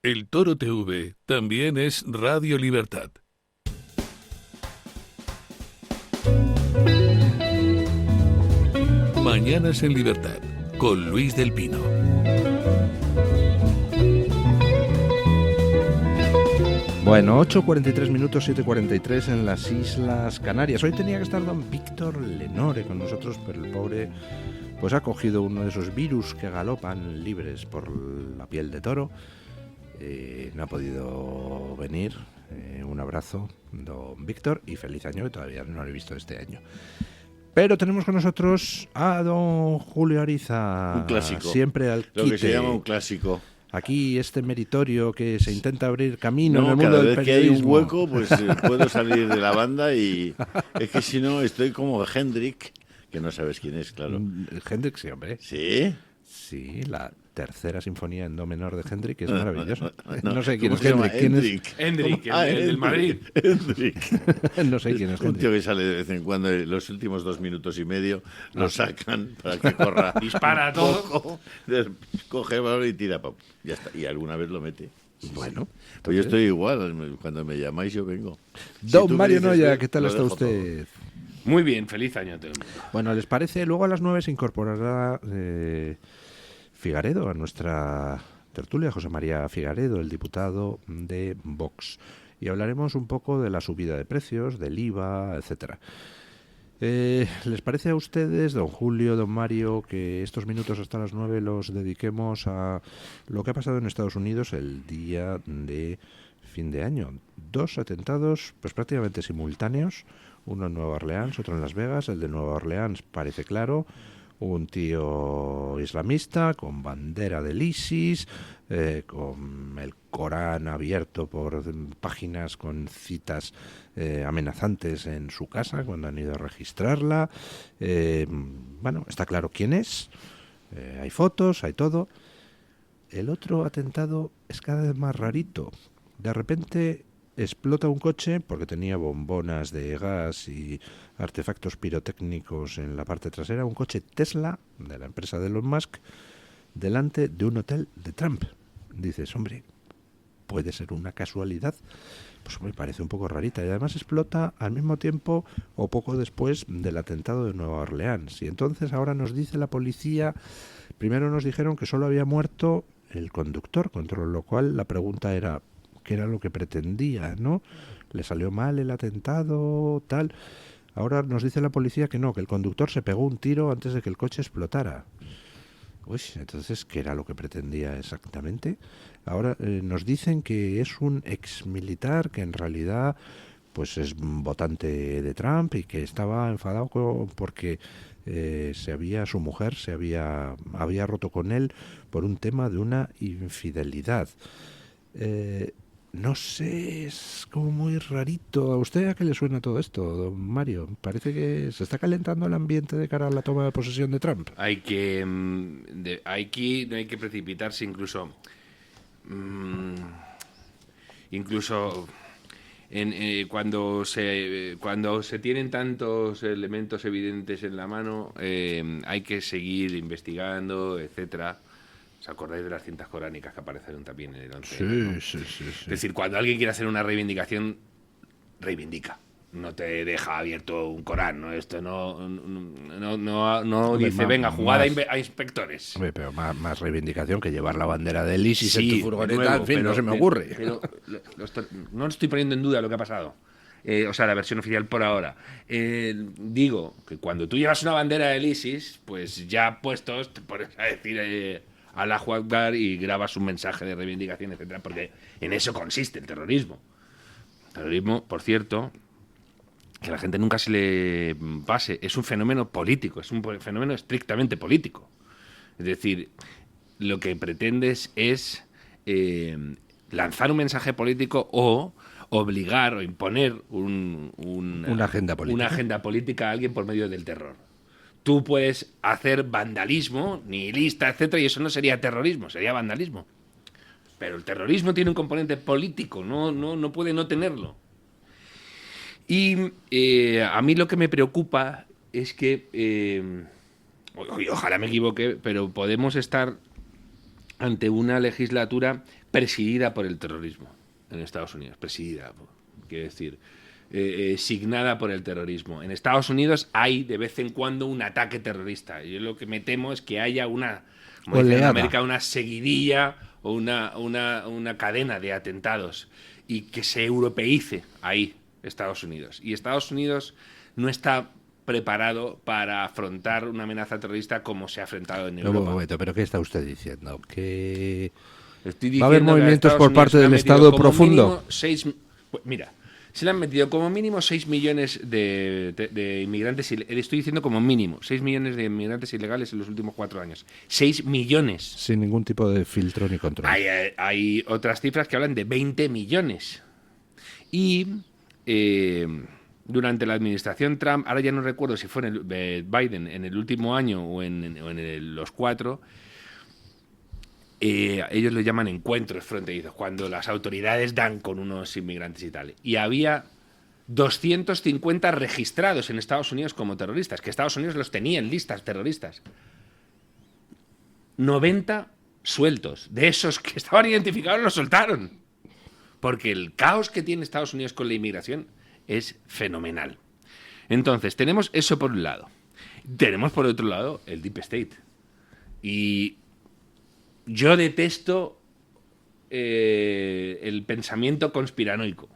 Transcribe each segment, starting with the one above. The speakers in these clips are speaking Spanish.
El Toro TV también es Radio Libertad. Mañanas en Libertad, con Luis del Pino. Bueno, 8:43 minutos, 7:43 en las Islas Canarias. Hoy tenía que estar don Víctor Lenore con nosotros, pero el pobre pues ha cogido uno de esos virus que galopan libres por la piel de toro. No ha podido venir. Un abrazo, don Víctor, y feliz año, que todavía no lo he visto este año. Pero tenemos con nosotros a don Julio Ariza. Un clásico. Siempre al quite. Lo que se llama un clásico. Aquí este meritorio que se intenta abrir camino en el No, mundo del cada vez que hay periodismo. un hueco, pues puedo salir de la banda y es que si no estoy como Hendrik, que no sabes quién es, claro. Hendrik, sí, hombre. ¿Sí? Sí, la tercera sinfonía en do menor de Hendrik es maravilloso. No sé quién ¿Cómo es se llama? Hendrik. ¿Quién es? Hendrik, el del Madrid. Hendrik. No sé quién es Un tío Hendrik. que sale de vez en cuando, en los últimos 2 minutos y medio, lo sacan para que corra. Dispara todo. poco, coge el balón y tira. Ya está. Y alguna vez lo mete. Bueno, Pues yo estoy igual. Cuando me llamáis, yo vengo. Si don tú me Mario dices, Noya, ven, ¿qué tal lo está dejo usted? Muy bien, feliz año a todo el mundo. Bueno, ¿les parece? Luego a las 9 se incorporará Figaredo a nuestra tertulia, José María Figaredo, el diputado de Vox. Y hablaremos un poco de la subida de precios, del IVA, etcétera. ¿Les parece a ustedes, don Julio, don Mario, que estos minutos hasta las 9 los dediquemos a lo que ha pasado en Estados Unidos el día de fin de año? 2 atentados pues prácticamente simultáneos, uno en Nueva Orleans, otro en Las Vegas. El de Nueva Orleans parece claro, un tío islamista con bandera del ISIS, con el Corán abierto por páginas con citas amenazantes en su casa cuando han ido a registrarla. Bueno, está claro quién es, hay fotos, hay todo. El otro atentado es cada vez más rarito. De repente explota un coche porque tenía bombonas de gas y artefactos pirotécnicos en la parte trasera, un coche Tesla de la empresa de Elon Musk delante de un hotel de Trump. Dices, hombre, ¿puede ser una casualidad? Pues me parece un poco rarita. Y además explota al mismo tiempo o poco después del atentado de Nueva Orleans. Y entonces ahora nos dice la policía, primero nos dijeron que solo había muerto el conductor, contra lo cual la pregunta era, ¿qué era lo que pretendía, no? ¿Le salió mal el atentado, tal? Ahora nos dice la policía que no, que el conductor se pegó un tiro antes de que el coche explotara. Uy, entonces, ¿qué era lo que pretendía exactamente? Ahora nos dicen que es un exmilitar que en realidad pues es votante de Trump y que estaba enfadado porque su mujer había roto con él por un tema de una infidelidad. No sé, es como muy rarito. ¿A usted a qué le suena todo esto, don Mario? Parece que se está calentando el ambiente de cara a la toma de posesión de Trump. Aquí no hay que precipitarse, incluso cuando se tienen tantos elementos evidentes en la mano, hay que seguir investigando, etcétera. ¿Os acordáis de las cintas coránicas que aparecieron también en el 11? ¿no? Sí. Es decir, cuando alguien quiere hacer una reivindicación, reivindica. No te deja abierto un Corán, ¿no? Esto no dice, venga, jugada a inspectores. Hombre, pero más reivindicación que llevar la bandera del ISIS Sí, en tu furgoneta, nuevo, en fin, pero, no se me ocurre. Pero no estoy poniendo en duda lo que ha pasado. O sea, la versión oficial por ahora. Digo que cuando tú llevas una bandera del ISIS, pues ya puestos, te pones a decir Allahu Akbar y grabas un mensaje de reivindicación, etcétera, porque en eso consiste el terrorismo. El terrorismo, por cierto, que a la gente nunca se le pase, es un fenómeno político, es un fenómeno estrictamente político. Es decir, lo que pretendes es lanzar un mensaje político o obligar o imponer una agenda política a alguien por medio del terror. Tú puedes hacer vandalismo, nihilista, etcétera, y eso no sería terrorismo, sería vandalismo. Pero el terrorismo tiene un componente político, no puede no tenerlo. Y a mí lo que me preocupa es que, ojalá me equivoque, pero podemos estar ante una legislatura presidida por el terrorismo en Estados Unidos. Presidida, quiero decir, signada por el terrorismo. En Estados Unidos hay de vez en cuando un ataque terrorista. Yo lo que me temo es que haya como dicen en América, una seguidilla o una cadena de atentados y que se europeice ahí Estados Unidos. Y Estados Unidos no está preparado para afrontar una amenaza terrorista como se ha afrontado en Europa. Un momento, ¿pero qué está usted diciendo? ¿Que Estoy va a haber diciendo que movimientos Estados por Unidos parte le del han metido Estado como profundo? Mira, se le han metido como mínimo 6 millones de inmigrantes. Estoy diciendo como mínimo 6 millones de inmigrantes ilegales en los últimos 4 años. 6 millones. Sin ningún tipo de filtro ni control. Hay otras cifras que hablan de 20 millones. Y durante la administración Trump, ahora ya no recuerdo si fue en Biden en el último año o en los 4, ellos lo llaman encuentros fronterizos, cuando las autoridades dan con unos inmigrantes y tal. Y había 250 registrados en Estados Unidos como terroristas, que Estados Unidos los tenía en listas terroristas. 90 sueltos. De esos que estaban identificados los soltaron. Porque el caos que tiene Estados Unidos con la inmigración es fenomenal. Entonces, tenemos eso por un lado. Tenemos por otro lado el Deep State. Y yo detesto el pensamiento conspiranoico,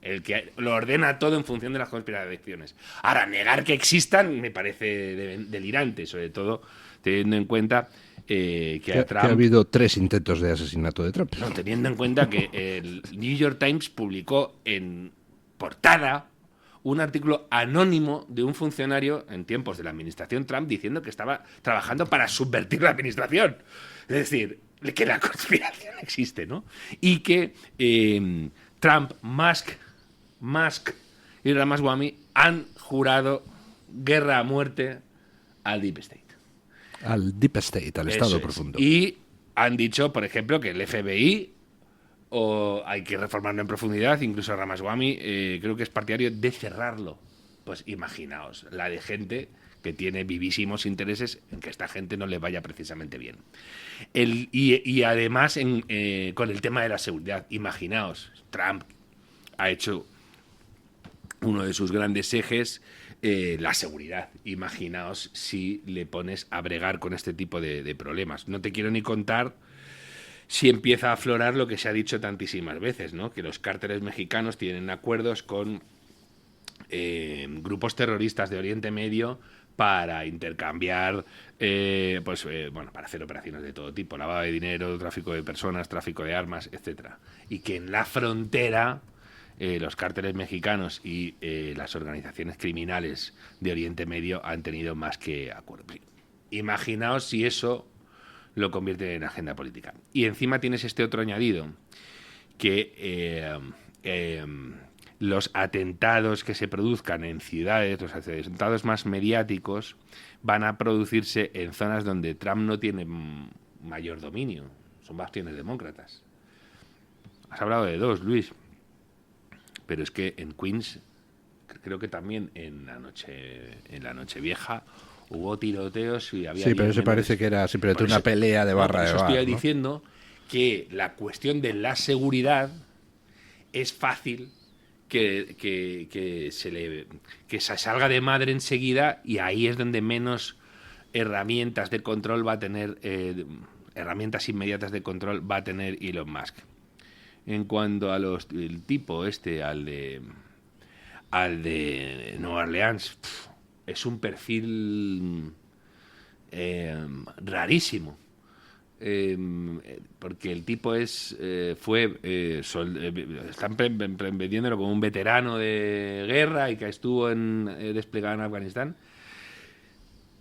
el que lo ordena todo en función de las conspiraciones. Ahora, negar que existan me parece delirante, sobre todo teniendo en cuenta que a Trump... Que ha habido 3 intentos de asesinato de Trump. No, teniendo en cuenta que el New York Times publicó en portada un artículo anónimo de un funcionario en tiempos de la administración Trump diciendo que estaba trabajando para subvertir la administración. Es decir, que la conspiración existe, ¿no? Y que Trump, Musk y Ramaswamy han jurado guerra a muerte al Deep State. Al Deep State, al Estado profundo. Y han dicho, por ejemplo, que el FBI hay que reformarlo en profundidad. Incluso Ramaswamy creo que es partidario de cerrarlo. Pues imaginaos, la de gente que tiene vivísimos intereses en que esta gente no le vaya precisamente bien. Y además con el tema de la seguridad, imaginaos, Trump ha hecho uno de sus grandes ejes, la seguridad. Imaginaos si le pones a bregar con este tipo de problemas. No te quiero ni contar si empieza a aflorar lo que se ha dicho tantísimas veces, ¿no? Que los cárteles mexicanos tienen acuerdos con grupos terroristas de Oriente Medio para intercambiar, para hacer operaciones de todo tipo, lavado de dinero, tráfico de personas, tráfico de armas, etcétera. Y que en la frontera los cárteles mexicanos y las organizaciones criminales de Oriente Medio han tenido más que acuerdos. Imaginaos si eso lo convierte en agenda política. Y encima tienes este otro añadido, que los atentados que se produzcan en ciudades, los atentados más mediáticos, van a producirse en zonas donde Trump no tiene mayor dominio. Son bastiones demócratas. Has hablado de 2, Luis. Pero es que en Queens, creo que también en la Nochevieja, hubo tiroteos y había... Sí, pero eso parece que era simplemente una pelea de barra de bar. Estoy diciendo que la cuestión de la seguridad es fácil que se salga de madre enseguida, y ahí es donde menos herramientas de control va a tener, herramientas inmediatas de control va a tener Elon Musk. En cuanto a el tipo al de Nueva Orleans, es un perfil rarísimo, porque el tipo están vendiéndolo como un veterano de guerra y que estuvo desplegado en Afganistán,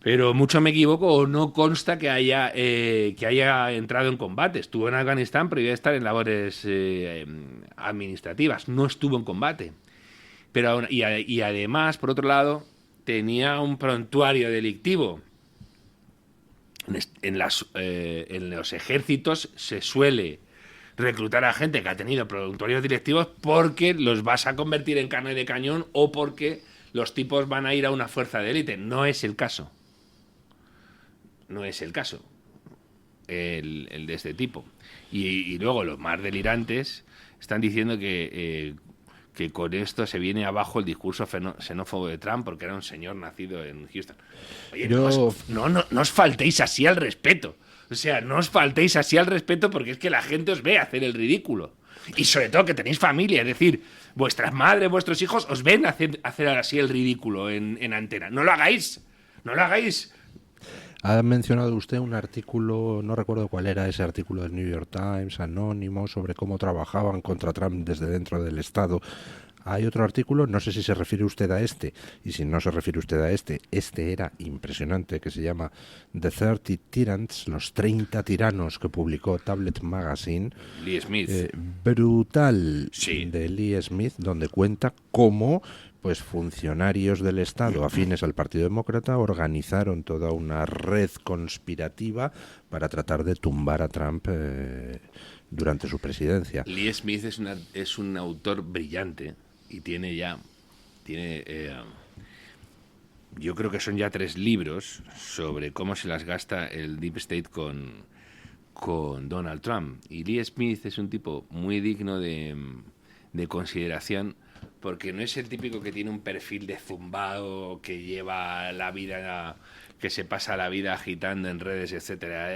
pero mucho me equivoco, o no consta que haya entrado en combate. Estuvo en Afganistán, pero iba a estar en labores administrativas, no estuvo en combate. Pero y además, por otro lado, tenía un prontuario delictivo. En los ejércitos se suele reclutar a gente que ha tenido prontuarios delictivos porque los vas a convertir en carne de cañón o porque los tipos van a ir a una fuerza de élite. No es el caso. No es el caso. el de este tipo. Y luego los más delirantes están diciendo que con esto se viene abajo el discurso xenófobo de Trump porque era un señor nacido en Houston. Oye, no os faltéis así al respeto. O sea, no os faltéis así al respeto porque es que la gente os ve hacer el ridículo. Y sobre todo que tenéis familia, es decir, vuestras madres, vuestros hijos os ven hacer así el ridículo en antena. No lo hagáis, no lo hagáis. Ha mencionado usted un artículo, no recuerdo cuál era ese artículo del New York Times, anónimo, sobre cómo trabajaban contra Trump desde dentro del Estado. Hay otro artículo, no sé si se refiere usted a este, y si no se refiere usted a este era impresionante, que se llama The 30 Tyrants, los 30 tiranos, que publicó Tablet Magazine. Lee Smith. Brutal, sí. De Lee Smith, donde cuenta cómo pues funcionarios del Estado afines al Partido Demócrata organizaron toda una red conspirativa para tratar de tumbar a Trump durante su presidencia. Lee Smith es un autor brillante y tiene yo creo que son ya 3 libros sobre cómo se las gasta el Deep State con Donald Trump. Y Lee Smith es un tipo muy digno de consideración, porque no es el típico que tiene un perfil de zumbado, que lleva la vida, que se pasa la vida agitando en redes, etcétera.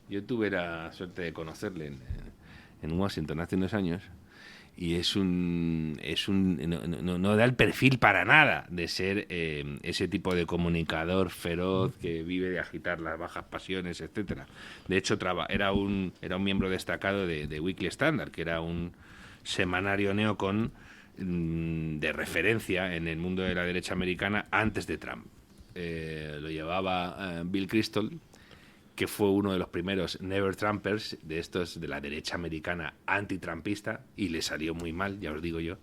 Yo tuve la suerte de conocerle en Washington hace unos años, y no da el perfil para nada de ser ese tipo de comunicador feroz que vive de agitar las bajas pasiones, etcétera. De hecho, era un miembro destacado de Weekly Standard, que era un semanario neocon de referencia en el mundo de la derecha americana antes de Trump. Lo llevaba Bill Kristol, que fue uno de los primeros Never Trumpers de estos de la derecha americana anti-trumpista, y le salió muy mal, ya os digo yo,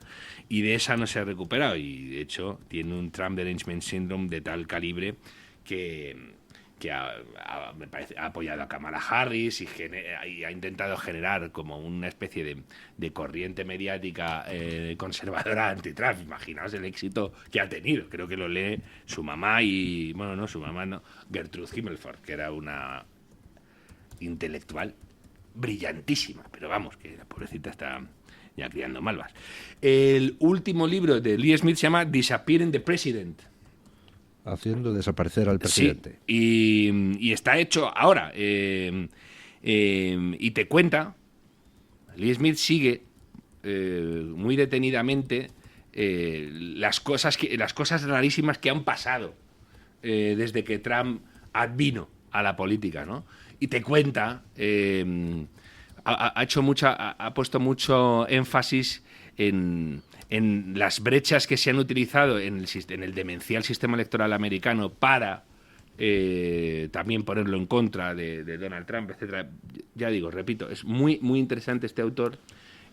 y de esa no se ha recuperado, y de hecho tiene un Trump Derangement Syndrome de tal calibre que me parece, ha apoyado a Kamala Harris y ha intentado generar como una especie de corriente mediática conservadora anti-Trump. Imaginaos el éxito que ha tenido. Creo que lo lee su mamá y... Bueno, no, su mamá no. Gertrude Himmelfarb, que era una intelectual brillantísima. Pero vamos, que la pobrecita está ya criando malvas. El último libro de Lee Smith se llama Disappearing the President. Haciendo desaparecer al presidente. Sí, y está hecho ahora. Y te cuenta, Lee Smith sigue muy detenidamente las cosas rarísimas que han pasado desde que Trump advino a la política, ¿no? Y te cuenta, ha puesto mucho énfasis en las brechas que se han utilizado en el demencial sistema electoral americano para también ponerlo en contra de Donald Trump, etcétera. Ya digo, repito, es muy, muy interesante este autor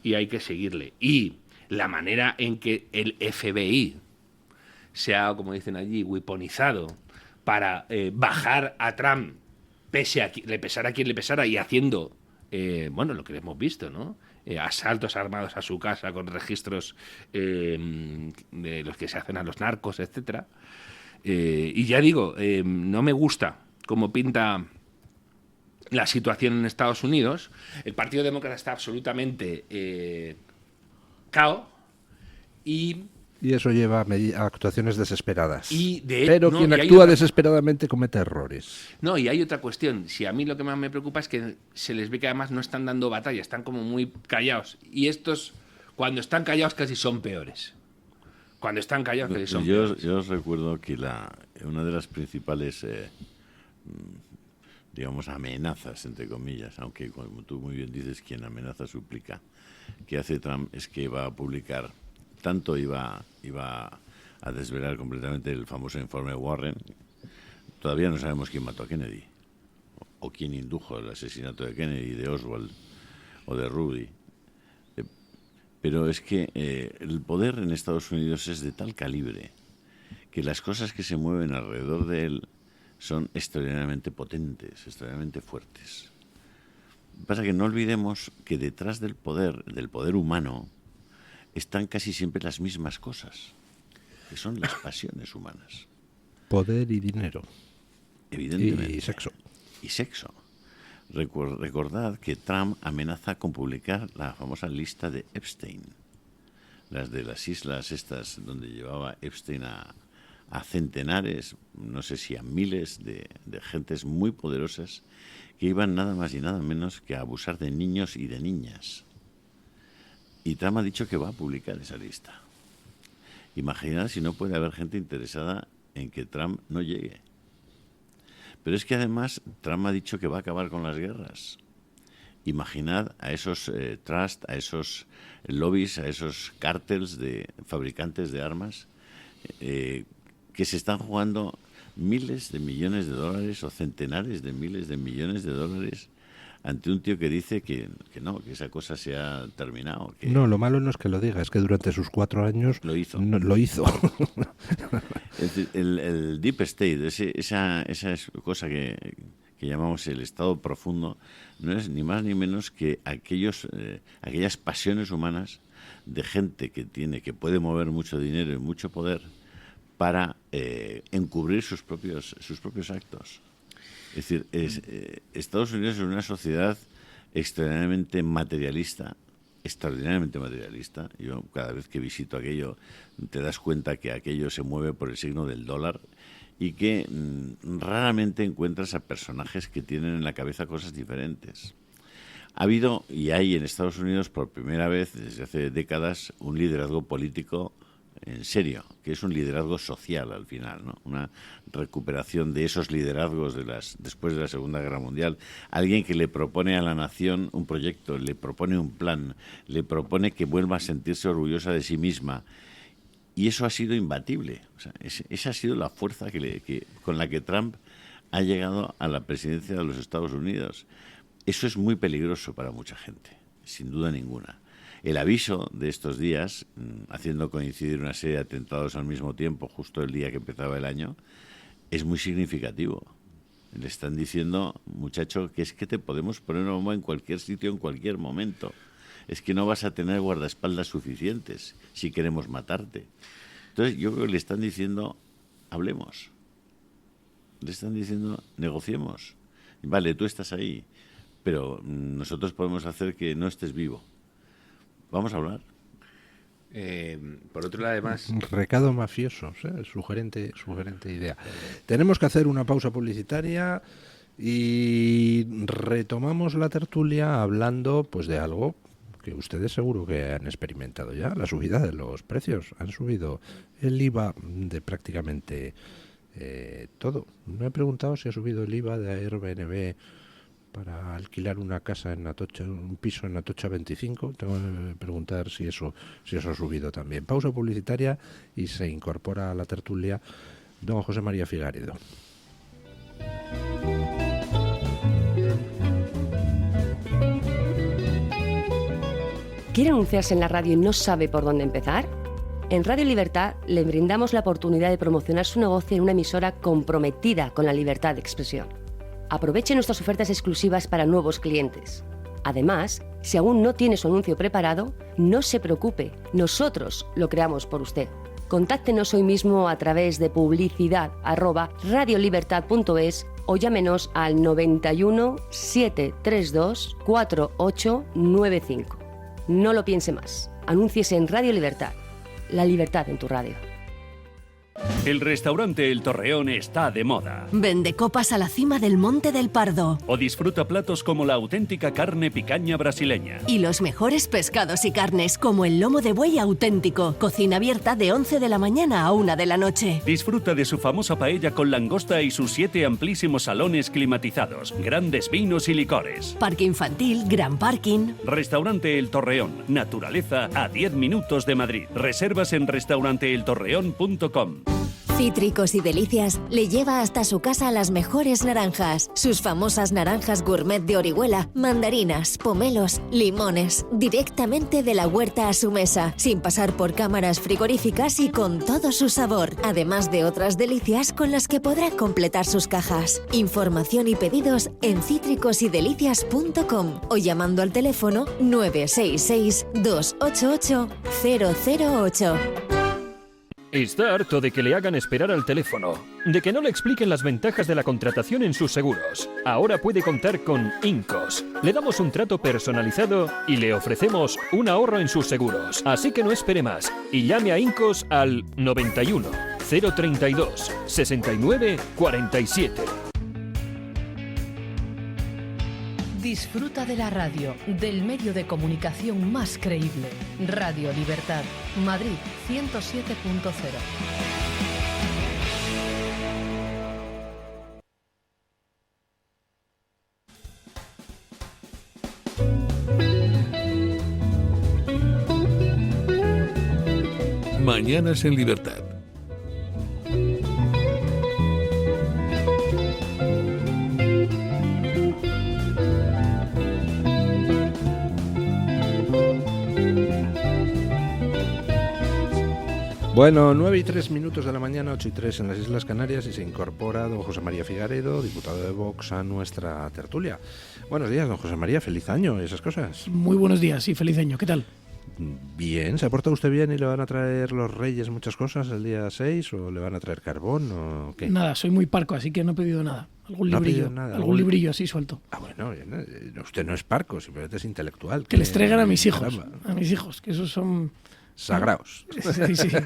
y hay que seguirle. Y la manera en que el FBI se ha, como dicen allí, weaponizado para bajar a Trump, le pesara a quien le pesara, y haciendo, lo que hemos visto, ¿no? Asaltos armados a su casa con registros de los que se hacen a los narcos, etcétera. Y ya digo, no me gusta cómo pinta la situación en Estados Unidos. El Partido Demócrata está absolutamente cao y eso lleva a actuaciones desesperadas. Pero quien actúa desesperadamente comete errores. No, y hay otra cuestión. Si a mí lo que más me preocupa es que se les ve que además no están dando batalla, están como muy callados. Y estos, cuando están callados, casi son peores. Cuando están callados, casi son peores. Yo os recuerdo que una de las principales, amenazas, entre comillas, aunque como tú muy bien dices, quien amenaza suplica, que hace Trump es que va a publicar... Tanto iba a desvelar completamente el famoso informe Warren. Todavía no sabemos quién mató a Kennedy o quién indujo el asesinato de Kennedy, de Oswald o de Rudy. Pero es que el poder en Estados Unidos es de tal calibre que las cosas que se mueven alrededor de él son extraordinariamente potentes, extraordinariamente fuertes. Pasa que no olvidemos que detrás del poder humano, están casi siempre las mismas cosas, que son las pasiones humanas. Poder y dinero. Evidentemente. Y sexo. Y sexo. Recordad que Trump amenaza con publicar la famosa lista de Epstein, las de las islas estas donde llevaba Epstein a centenares, no sé si a miles de gentes muy poderosas que iban nada más y nada menos que a abusar de niños y de niñas. Y Trump ha dicho que va a publicar esa lista. Imaginad si no puede haber gente interesada en que Trump no llegue. Pero es que además Trump ha dicho que va a acabar con las guerras. Imaginad a esos trusts, a esos lobbies, a esos cárteles de fabricantes de armas que se están jugando miles de millones de dólares o centenares de miles de millones de dólares ante un tío que dice que no, que esa cosa se ha terminado. Que no, lo malo no es que lo diga, es que durante sus 4 años lo hizo. No, lo hizo. Es decir, el Deep State, esa cosa que llamamos el estado profundo, no es ni más ni menos que aquellas pasiones humanas de gente que puede mover mucho dinero y mucho poder para encubrir sus propios actos. Es decir, Estados Unidos es una sociedad extraordinariamente materialista. Yo cada vez que visito aquello te das cuenta que aquello se mueve por el signo del dólar y que raramente encuentras a personajes que tienen en la cabeza cosas diferentes. Ha habido y hay en Estados Unidos por primera vez desde hace décadas un liderazgo político en serio, que es un liderazgo social al final, ¿no? Una recuperación de esos liderazgos después de la Segunda Guerra Mundial. Alguien que le propone a la nación un proyecto, le propone un plan, le propone que vuelva a sentirse orgullosa de sí misma. Y eso ha sido imbatible. O sea, esa ha sido la fuerza con la que Trump ha llegado a la presidencia de los Estados Unidos. Eso es muy peligroso para mucha gente, sin duda ninguna. El aviso de estos días, haciendo coincidir una serie de atentados al mismo tiempo, justo el día que empezaba el año, es muy significativo. Le están diciendo, muchacho, que es que te podemos poner una bomba en cualquier sitio, en cualquier momento. Es que no vas a tener guardaespaldas suficientes si queremos matarte. Entonces yo creo que le están diciendo, hablemos. Le están diciendo, negociemos. Vale, tú estás ahí, pero nosotros podemos hacer que no estés vivo. Vamos a hablar. Por otro lado, además... Recado mafioso, ¿sí? Sugerente idea. Tenemos que hacer una pausa publicitaria y retomamos la tertulia hablando pues de algo que ustedes seguro que han experimentado ya, la subida de los precios. Han subido el IVA de prácticamente todo. Me he preguntado si ha subido el IVA de Airbnb para alquilar una casa en Atocha, un piso en Atocha 25. Tengo que preguntar si eso ha subido también. Pausa publicitaria y se incorpora a la tertulia don José María Figaredo. ¿Quiere anunciarse en la radio y no sabe por dónde empezar? En Radio Libertad le brindamos la oportunidad de promocionar su negocio en una emisora comprometida con la libertad de expresión. Aproveche nuestras ofertas exclusivas para nuevos clientes. Además, si aún no tiene su anuncio preparado, no se preocupe, nosotros lo creamos por usted. Contáctenos hoy mismo a través de publicidad@radiolibertad.es o llámenos al 91 732 4895. No lo piense más. Anúnciese en Radio Libertad. La libertad en tu radio. El restaurante El Torreón está de moda. Vende copas a la cima del Monte del Pardo. O disfruta platos como la auténtica carne picaña brasileña. Y los mejores pescados y carnes como el lomo de buey auténtico. Cocina abierta de 11 de la mañana a 1 de la noche. Disfruta de su famosa paella con langosta y sus 7 amplísimos salones climatizados. Grandes vinos y licores. Parque infantil, gran parking. Restaurante El Torreón. Naturaleza a 10 minutos de Madrid. Reservas en restauranteeltorreón.com. Cítricos y Delicias le lleva hasta su casa las mejores naranjas. Sus famosas naranjas gourmet de Orihuela, mandarinas, pomelos, limones, directamente de la huerta a su mesa, sin pasar por cámaras frigoríficas y con todo su sabor. Además de otras delicias con las que podrá completar sus cajas. Información y pedidos en cítricosydelicias.com o llamando al teléfono 966 288 008. Está harto de que le hagan esperar al teléfono, de que no le expliquen las ventajas de la contratación en sus seguros. Ahora puede contar con Incos. Le damos un trato personalizado y le ofrecemos un ahorro en sus seguros. Así que no espere más y llame a Incos al 91 032 69 47. Disfruta de la radio, del medio de comunicación más creíble. Radio Libertad, Madrid 107.0. Mañanas en Libertad. Bueno, 9:03 de la mañana, 8:03 en las Islas Canarias, y se incorpora don José María Figaredo, diputado de Vox, a nuestra tertulia. Buenos días, don José María, feliz año y esas cosas. Muy buenos días y feliz año, ¿qué tal? Bien, ¿se ha portado usted bien y le van a traer los Reyes muchas cosas el día 6 o le van a traer carbón o qué? Nada, soy muy parco, así que no he pedido nada. Algún ¿No librillo, ha pedido nada? algún librillo así suelto. Ah, bueno, bien, usted no es parco, simplemente es intelectual. Que les traigan a mis hijos, caramba. Que esos son... Sagrados. Sí,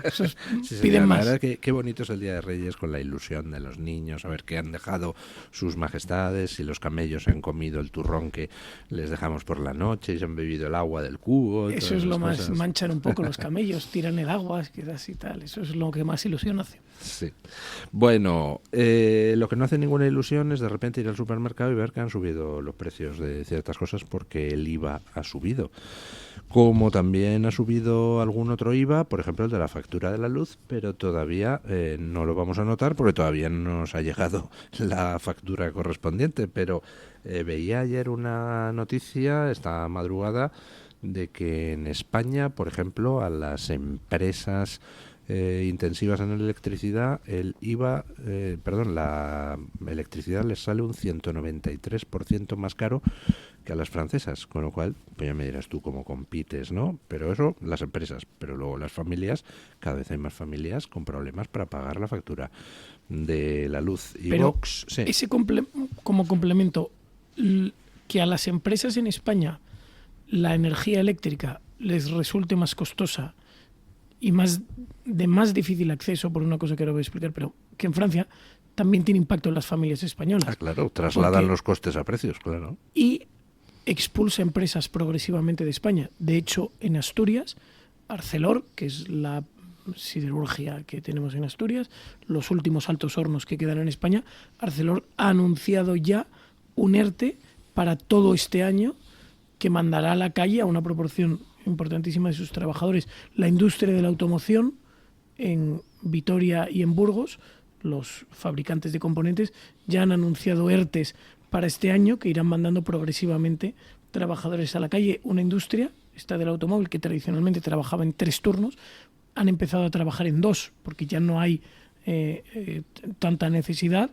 esos sí, piden más. La verdad es que qué bonito es el Día de Reyes con la ilusión de los niños, a ver qué han dejado sus majestades, si los camellos han comido el turrón que les dejamos por la noche, si han bebido el agua del cubo. Eso es lo más, manchan un poco los camellos, tiran el agua, quedas y tal, eso es lo que más ilusión hace. Sí. Bueno, lo que no hace ninguna ilusión es de repente ir al supermercado y ver que han subido los precios de ciertas cosas porque el IVA ha subido. Como también ha subido algún otro IVA, por ejemplo el de la factura de la luz, pero todavía no lo vamos a notar porque todavía no nos ha llegado la factura correspondiente. Pero veía ayer una noticia esta madrugada de que en España, por ejemplo, a las empresas intensivas en electricidad, el IVA, la electricidad les sale un 193% más caro que a las francesas, con lo cual, pues ya me dirás tú cómo compites, ¿no? Pero eso, las empresas, pero luego las familias, cada vez hay más familias con problemas para pagar la factura de la luz. Y pero Vox, sí. Ese como complemento, que a las empresas en España la energía eléctrica les resulte más costosa y de más difícil acceso, por una cosa que ahora voy a explicar, pero que en Francia también tiene impacto en las familias españolas. Ah, claro, trasladan los costes a precios, claro. Y expulsa empresas progresivamente de España. De hecho, en Asturias, Arcelor, que es la siderurgia que tenemos en Asturias, los últimos altos hornos que quedan en España, Arcelor ha anunciado ya un ERTE para todo este año que mandará a la calle a una proporción importantísima de sus trabajadores. La industria de la automoción en Vitoria y en Burgos, los fabricantes de componentes, ya han anunciado ERTEs para este año que irán mandando progresivamente trabajadores a la calle. Una industria, esta del automóvil, que tradicionalmente trabajaba en 3 turnos, han empezado a trabajar en 2 porque ya no hay tanta necesidad,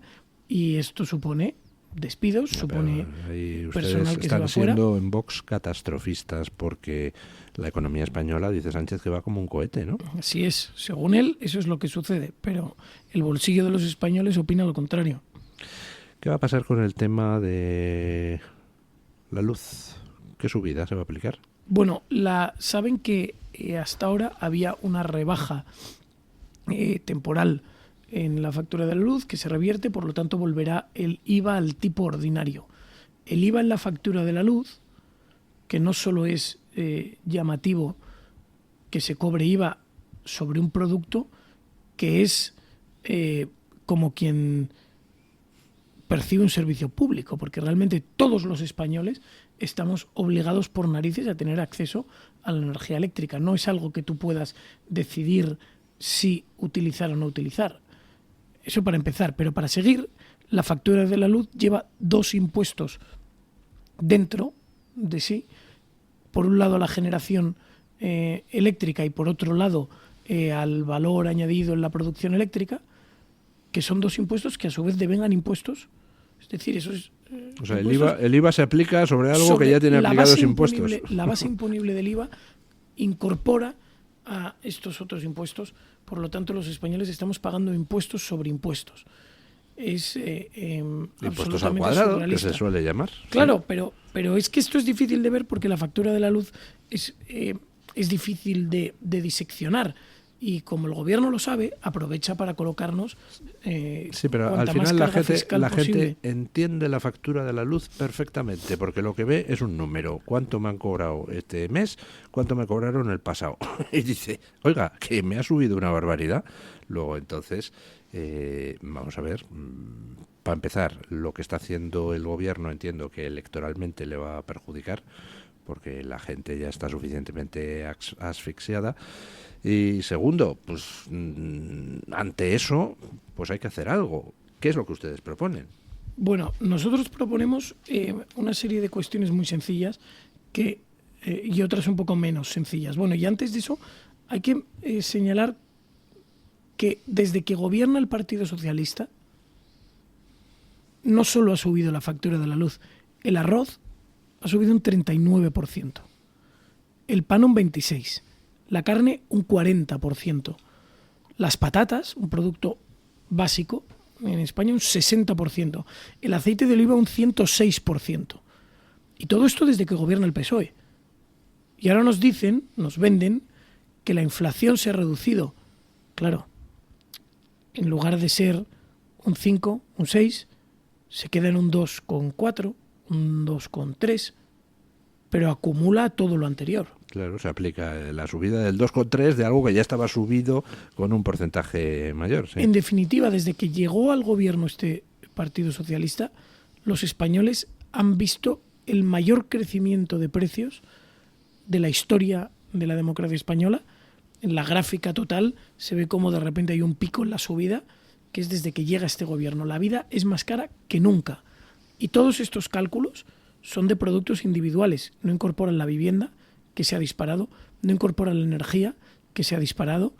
y esto supone despidos, supone personal que se va fuera. Están siendo en Vox catastrofistas porque la economía española, dice Sánchez, que va como un cohete, ¿no? Así es, según él, eso es lo que sucede, pero el bolsillo de los españoles opina lo contrario. ¿Qué va a pasar con el tema de la luz? ¿Qué subida se va a aplicar? Bueno, saben que hasta ahora había una rebaja temporal en la factura de la luz que se revierte, por lo tanto volverá el IVA al tipo ordinario. El IVA en la factura de la luz, que no solo es llamativo que se cobre IVA sobre un producto que es como quien percibe un servicio público, porque realmente todos los españoles estamos obligados por narices a tener acceso a la energía eléctrica. No es algo que tú puedas decidir si utilizar o no utilizar. Eso para empezar, pero para seguir, la factura de la luz lleva 2 impuestos dentro de sí. Por un lado, la generación eléctrica, y por otro lado, al valor añadido en la producción eléctrica, que son 2 impuestos que a su vez devengan impuestos. Es decir, eso es... O sea, el IVA se aplica sobre algo que ya tiene aplicados impuestos. La base imponible del IVA incorpora a estos otros impuestos, por lo tanto los españoles estamos pagando impuestos sobre impuestos. Es impuestos al cuadrado, que se suele llamar. Claro, sí. pero es que esto es difícil de ver porque la factura de la luz es difícil de diseccionar. Y como el gobierno lo sabe, aprovecha para colocarnos sí, pero al final la gente entiende la factura de la luz perfectamente, porque lo que ve es un número. ¿Cuánto me han cobrado este mes? ¿Cuánto me cobraron el pasado? Y dice, oiga, que me ha subido una barbaridad. Luego, entonces, vamos a ver, para empezar, lo que está haciendo el gobierno entiendo que electoralmente le va a perjudicar, porque la gente ya está suficientemente asfixiada. Y segundo, pues ante eso, pues hay que hacer algo. ¿Qué es lo que ustedes proponen? Bueno, nosotros proponemos una serie de cuestiones muy sencillas y otras un poco menos sencillas. Bueno, y antes de eso hay que señalar que desde que gobierna el Partido Socialista no solo ha subido la factura de la luz, el arroz ha subido un 39%, el pan un 26%, la carne un 40%, las patatas, un producto básico, en España un 60%, el aceite de oliva un 106%. Y todo esto desde que gobierna el PSOE. Y ahora nos venden que la inflación se ha reducido. Claro, en lugar de ser un 5, un 6, se queda en un 2,4, un 2,3, pero acumula todo lo anterior. Claro, se aplica la subida del 2,3 de algo que ya estaba subido con un porcentaje mayor. ¿Sí? En definitiva, desde que llegó al gobierno este Partido Socialista, los españoles han visto el mayor crecimiento de precios de la historia de la democracia española. En la gráfica total se ve como de repente hay un pico en la subida, que es desde que llega este gobierno. La vida es más cara que nunca. Y todos estos cálculos son de productos individuales, no incorporan la vivienda, que se ha disparado, no incorporan la energía, que se ha disparado,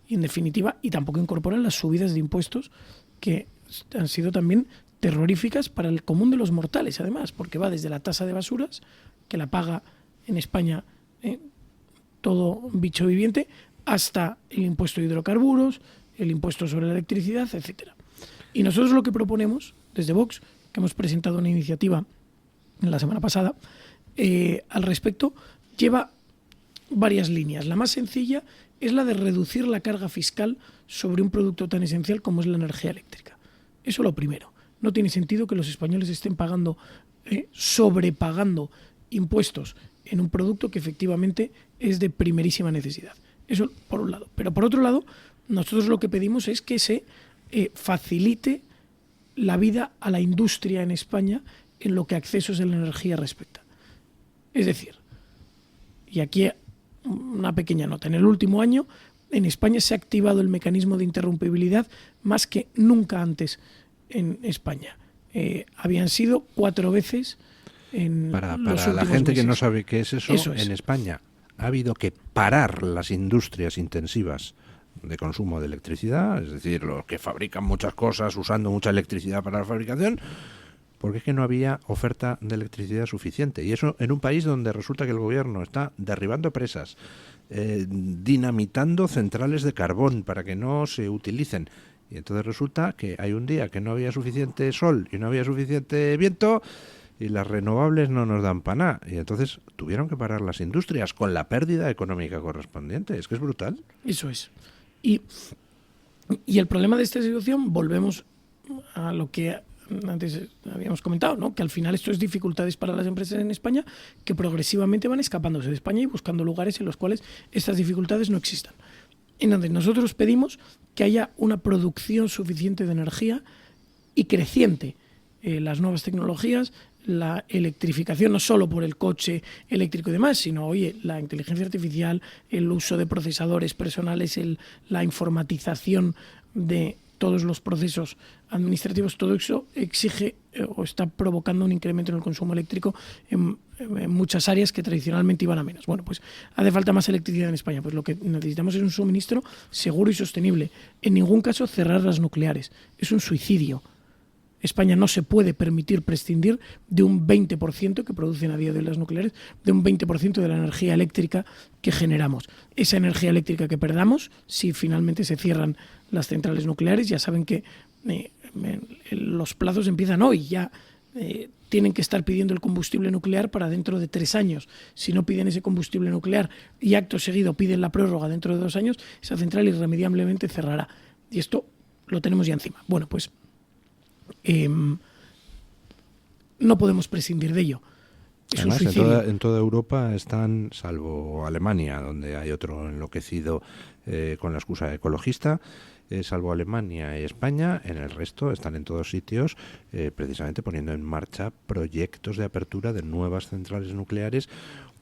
y en definitiva, y tampoco incorporan las subidas de impuestos que han sido también terroríficas para el común de los mortales, además, porque va desde la tasa de basuras, que la paga en España todo bicho viviente, hasta el impuesto de hidrocarburos, el impuesto sobre la electricidad, etcétera. Y nosotros lo que proponemos, desde Vox, que hemos presentado una iniciativa la semana pasada, al respecto, lleva varias líneas. La más sencilla es la de reducir la carga fiscal sobre un producto tan esencial como es la energía eléctrica. Eso lo primero. No tiene sentido que los españoles estén sobrepagando impuestos en un producto que efectivamente es de primerísima necesidad. Eso por un lado. Pero por otro lado, nosotros lo que pedimos es que se facilite la vida a la industria en España en lo que a accesos a la energía respecta. Es decir, y aquí una pequeña nota, en el último año en España se ha activado el mecanismo de interrumpibilidad más que nunca antes en España. Habían sido 4 veces en Para los últimos la gente meses. Que no sabe qué es eso, Eso es. En España ha habido que parar las industrias intensivas de consumo de electricidad, es decir, los que fabrican muchas cosas usando mucha electricidad para la fabricación, porque es que no había oferta de electricidad suficiente. Y eso en un país donde resulta que el gobierno está derribando presas, dinamitando centrales de carbón para que no se utilicen. Y entonces resulta que hay un día que no había suficiente sol y no había suficiente viento y las renovables no nos dan para nada. Y entonces tuvieron que parar las industrias con la pérdida económica correspondiente. Es que es brutal. Eso es. Y el problema de esta situación, volvemos a lo que antes habíamos comentado, ¿no? Que al final esto es dificultades para las empresas en España que progresivamente van escapándose de España y buscando lugares en los cuales estas dificultades no existan. Entonces nosotros pedimos que haya una producción suficiente de energía y creciente. Las nuevas tecnologías, la electrificación, no solo por el coche eléctrico y demás, sino, oye, la inteligencia artificial, el uso de procesadores personales, la informatización de todos los procesos administrativos, todo eso exige o está provocando un incremento en el consumo eléctrico en muchas áreas que tradicionalmente iban a menos. Bueno, pues hace falta más electricidad en España. Pues lo que necesitamos es un suministro seguro y sostenible. En ningún caso cerrar las nucleares. Es un suicidio. España no se puede permitir prescindir de un 20% que producen a día de hoy las nucleares, de un 20% de la energía eléctrica que generamos. Esa energía eléctrica que perdamos, si finalmente se cierran las centrales nucleares, ya saben que los plazos empiezan hoy, ya tienen que estar pidiendo el combustible nuclear para dentro de 3 años. Si no piden ese combustible nuclear y acto seguido piden la prórroga dentro de 2 años, esa central irremediablemente cerrará. Y esto lo tenemos ya encima. Bueno, pues no podemos prescindir de ello. Además, en toda Europa están, salvo Alemania, donde hay otro enloquecido con la excusa ecologista, salvo Alemania y España, en el resto están en todos sitios precisamente poniendo en marcha proyectos de apertura de nuevas centrales nucleares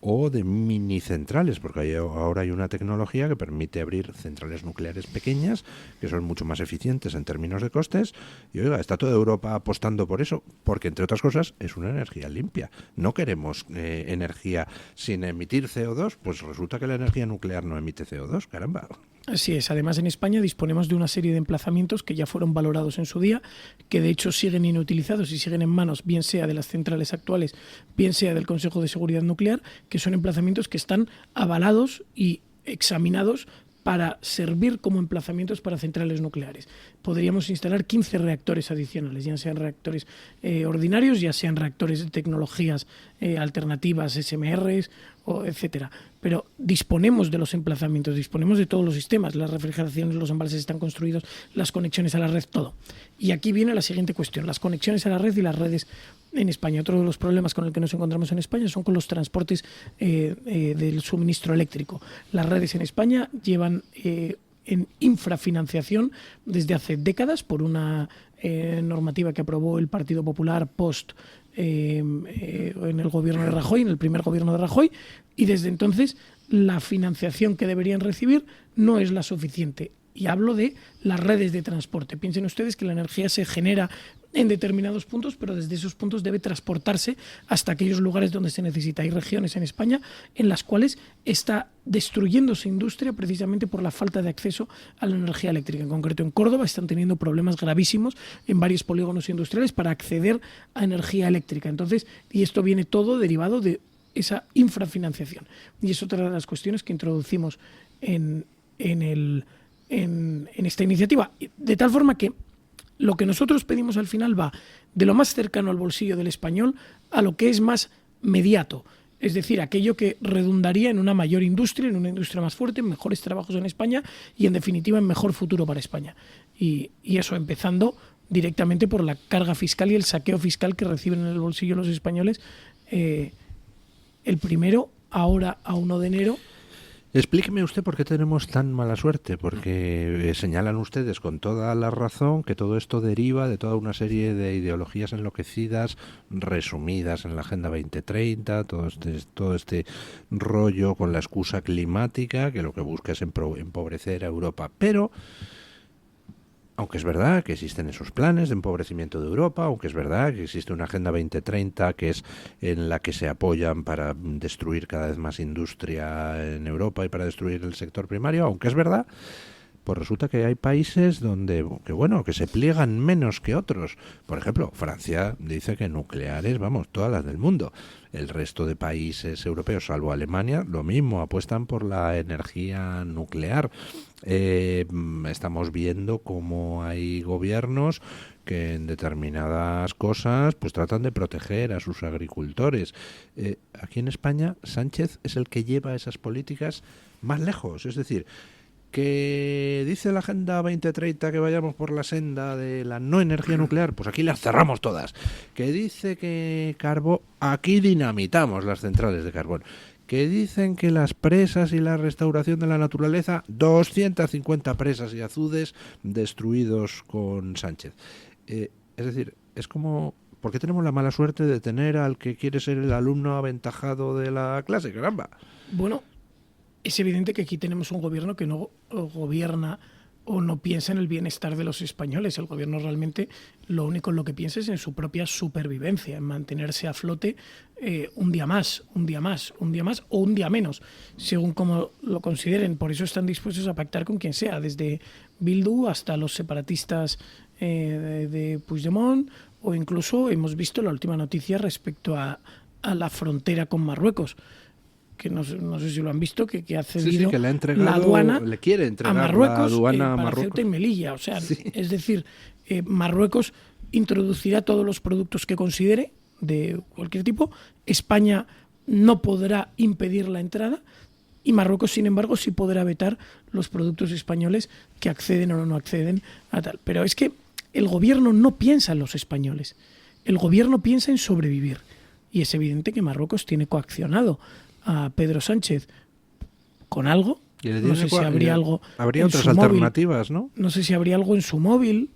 o de mini centrales, porque ahora hay una tecnología que permite abrir centrales nucleares pequeñas que son mucho más eficientes en términos de costes. Y oiga, está toda Europa apostando por eso, porque entre otras cosas es una energía limpia. No queremos energía sin emitir CO2, pues resulta que la energía nuclear no emite CO2, caramba. Así es. Además, en España disponemos de una serie de emplazamientos que ya fueron valorados en su día, que de hecho siguen inutilizados y siguen en manos, bien sea de las centrales actuales, bien sea del Consejo de Seguridad Nuclear, que son emplazamientos que están avalados y examinados para servir como emplazamientos para centrales nucleares. Podríamos instalar 15 reactores adicionales, ya sean reactores ordinarios, ya sean reactores de tecnologías alternativas, SMRs, etcétera. Pero disponemos de los emplazamientos, disponemos de todos los sistemas, las refrigeraciones, los embalses están construidos, las conexiones a la red, todo. Y aquí viene la siguiente cuestión, las conexiones a la red y las redes en España. Otro de los problemas con el que nos encontramos en España son con los transportes del suministro eléctrico. Las redes en España llevan en infrafinanciación desde hace décadas por una normativa que aprobó el Partido Popular en el gobierno de Rajoy, en el primer gobierno de Rajoy, y desde entonces la financiación que deberían recibir no es la suficiente. Y hablo de las redes de transporte. Piensen ustedes que la energía se genera en determinados puntos, pero desde esos puntos debe transportarse hasta aquellos lugares donde se necesita. Hay regiones en España en las cuales está destruyéndose industria precisamente por la falta de acceso a la energía eléctrica. En concreto, en Córdoba están teniendo problemas gravísimos en varios polígonos industriales para acceder a energía eléctrica. Entonces, y esto viene todo derivado de esa infrafinanciación. Y es otra de las cuestiones que introducimos en esta iniciativa. De tal forma que lo que nosotros pedimos al final va de lo más cercano al bolsillo del español a lo que es más mediato. Es decir, aquello que redundaría en una mayor industria, en una industria más fuerte, en mejores trabajos en España y, en definitiva, en mejor futuro para España. Y eso empezando directamente por la carga fiscal y el saqueo fiscal que reciben en el bolsillo los españoles el primero, ahora a 1 de enero. Explíqueme usted por qué tenemos tan mala suerte, porque señalan ustedes con toda la razón que todo esto deriva de toda una serie de ideologías enloquecidas resumidas en la Agenda 2030, todo este rollo con la excusa climática que lo que busca es empobrecer a Europa. Pero aunque es verdad que existen esos planes de empobrecimiento de Europa, aunque es verdad que existe una Agenda 2030 que es en la que se apoyan para destruir cada vez más industria en Europa y para destruir el sector primario, aunque es verdad, pues resulta que hay países donde que se pliegan menos que otros. Por ejemplo, Francia dice que nucleares, vamos, todas las del mundo. El resto de países europeos, salvo Alemania, lo mismo, apuestan por la energía nuclear. Estamos viendo cómo hay gobiernos que en determinadas cosas pues tratan de proteger a sus agricultores. Aquí en España, Sánchez es el que lleva esas políticas más lejos, es decir, que dice la Agenda 2030 que vayamos por la senda de la no energía nuclear, pues aquí las cerramos todas. Que dice que aquí dinamitamos las centrales de carbón. Que dicen que las presas y la restauración de la naturaleza, 250 presas y azudes destruidos con Sánchez. Es decir, es como, ¿por qué tenemos la mala suerte de tener al que quiere ser el alumno aventajado de la clase, caramba? Bueno, es evidente que aquí tenemos un gobierno que no gobierna o no piensa en el bienestar de los españoles. El gobierno realmente lo único en lo que piensa es en su propia supervivencia, en mantenerse a flote un día más o un día menos, según como lo consideren. Por eso están dispuestos a pactar con quien sea, desde Bildu hasta los separatistas de Puigdemont o incluso hemos visto la última noticia respecto a la frontera con Marruecos, que no sé si lo han visto, que ha cedido que le ha entregado, la aduana le quiere entregar a Marruecos, la aduana a para Marruecos. Ceuta y Melilla. O sea, es decir, Marruecos introducirá todos los productos que considere de cualquier tipo. España no podrá impedir la entrada y Marruecos, sin embargo, sí podrá vetar los productos españoles que acceden o no acceden a tal. Pero es que el gobierno no piensa en los españoles. El gobierno piensa en sobrevivir. Y es evidente que Marruecos tiene coaccionado a Pedro Sánchez con algo. No sé si habría algo. Habría en otras su móvil. alternativas, ¿no? No sé si habría algo en su móvil.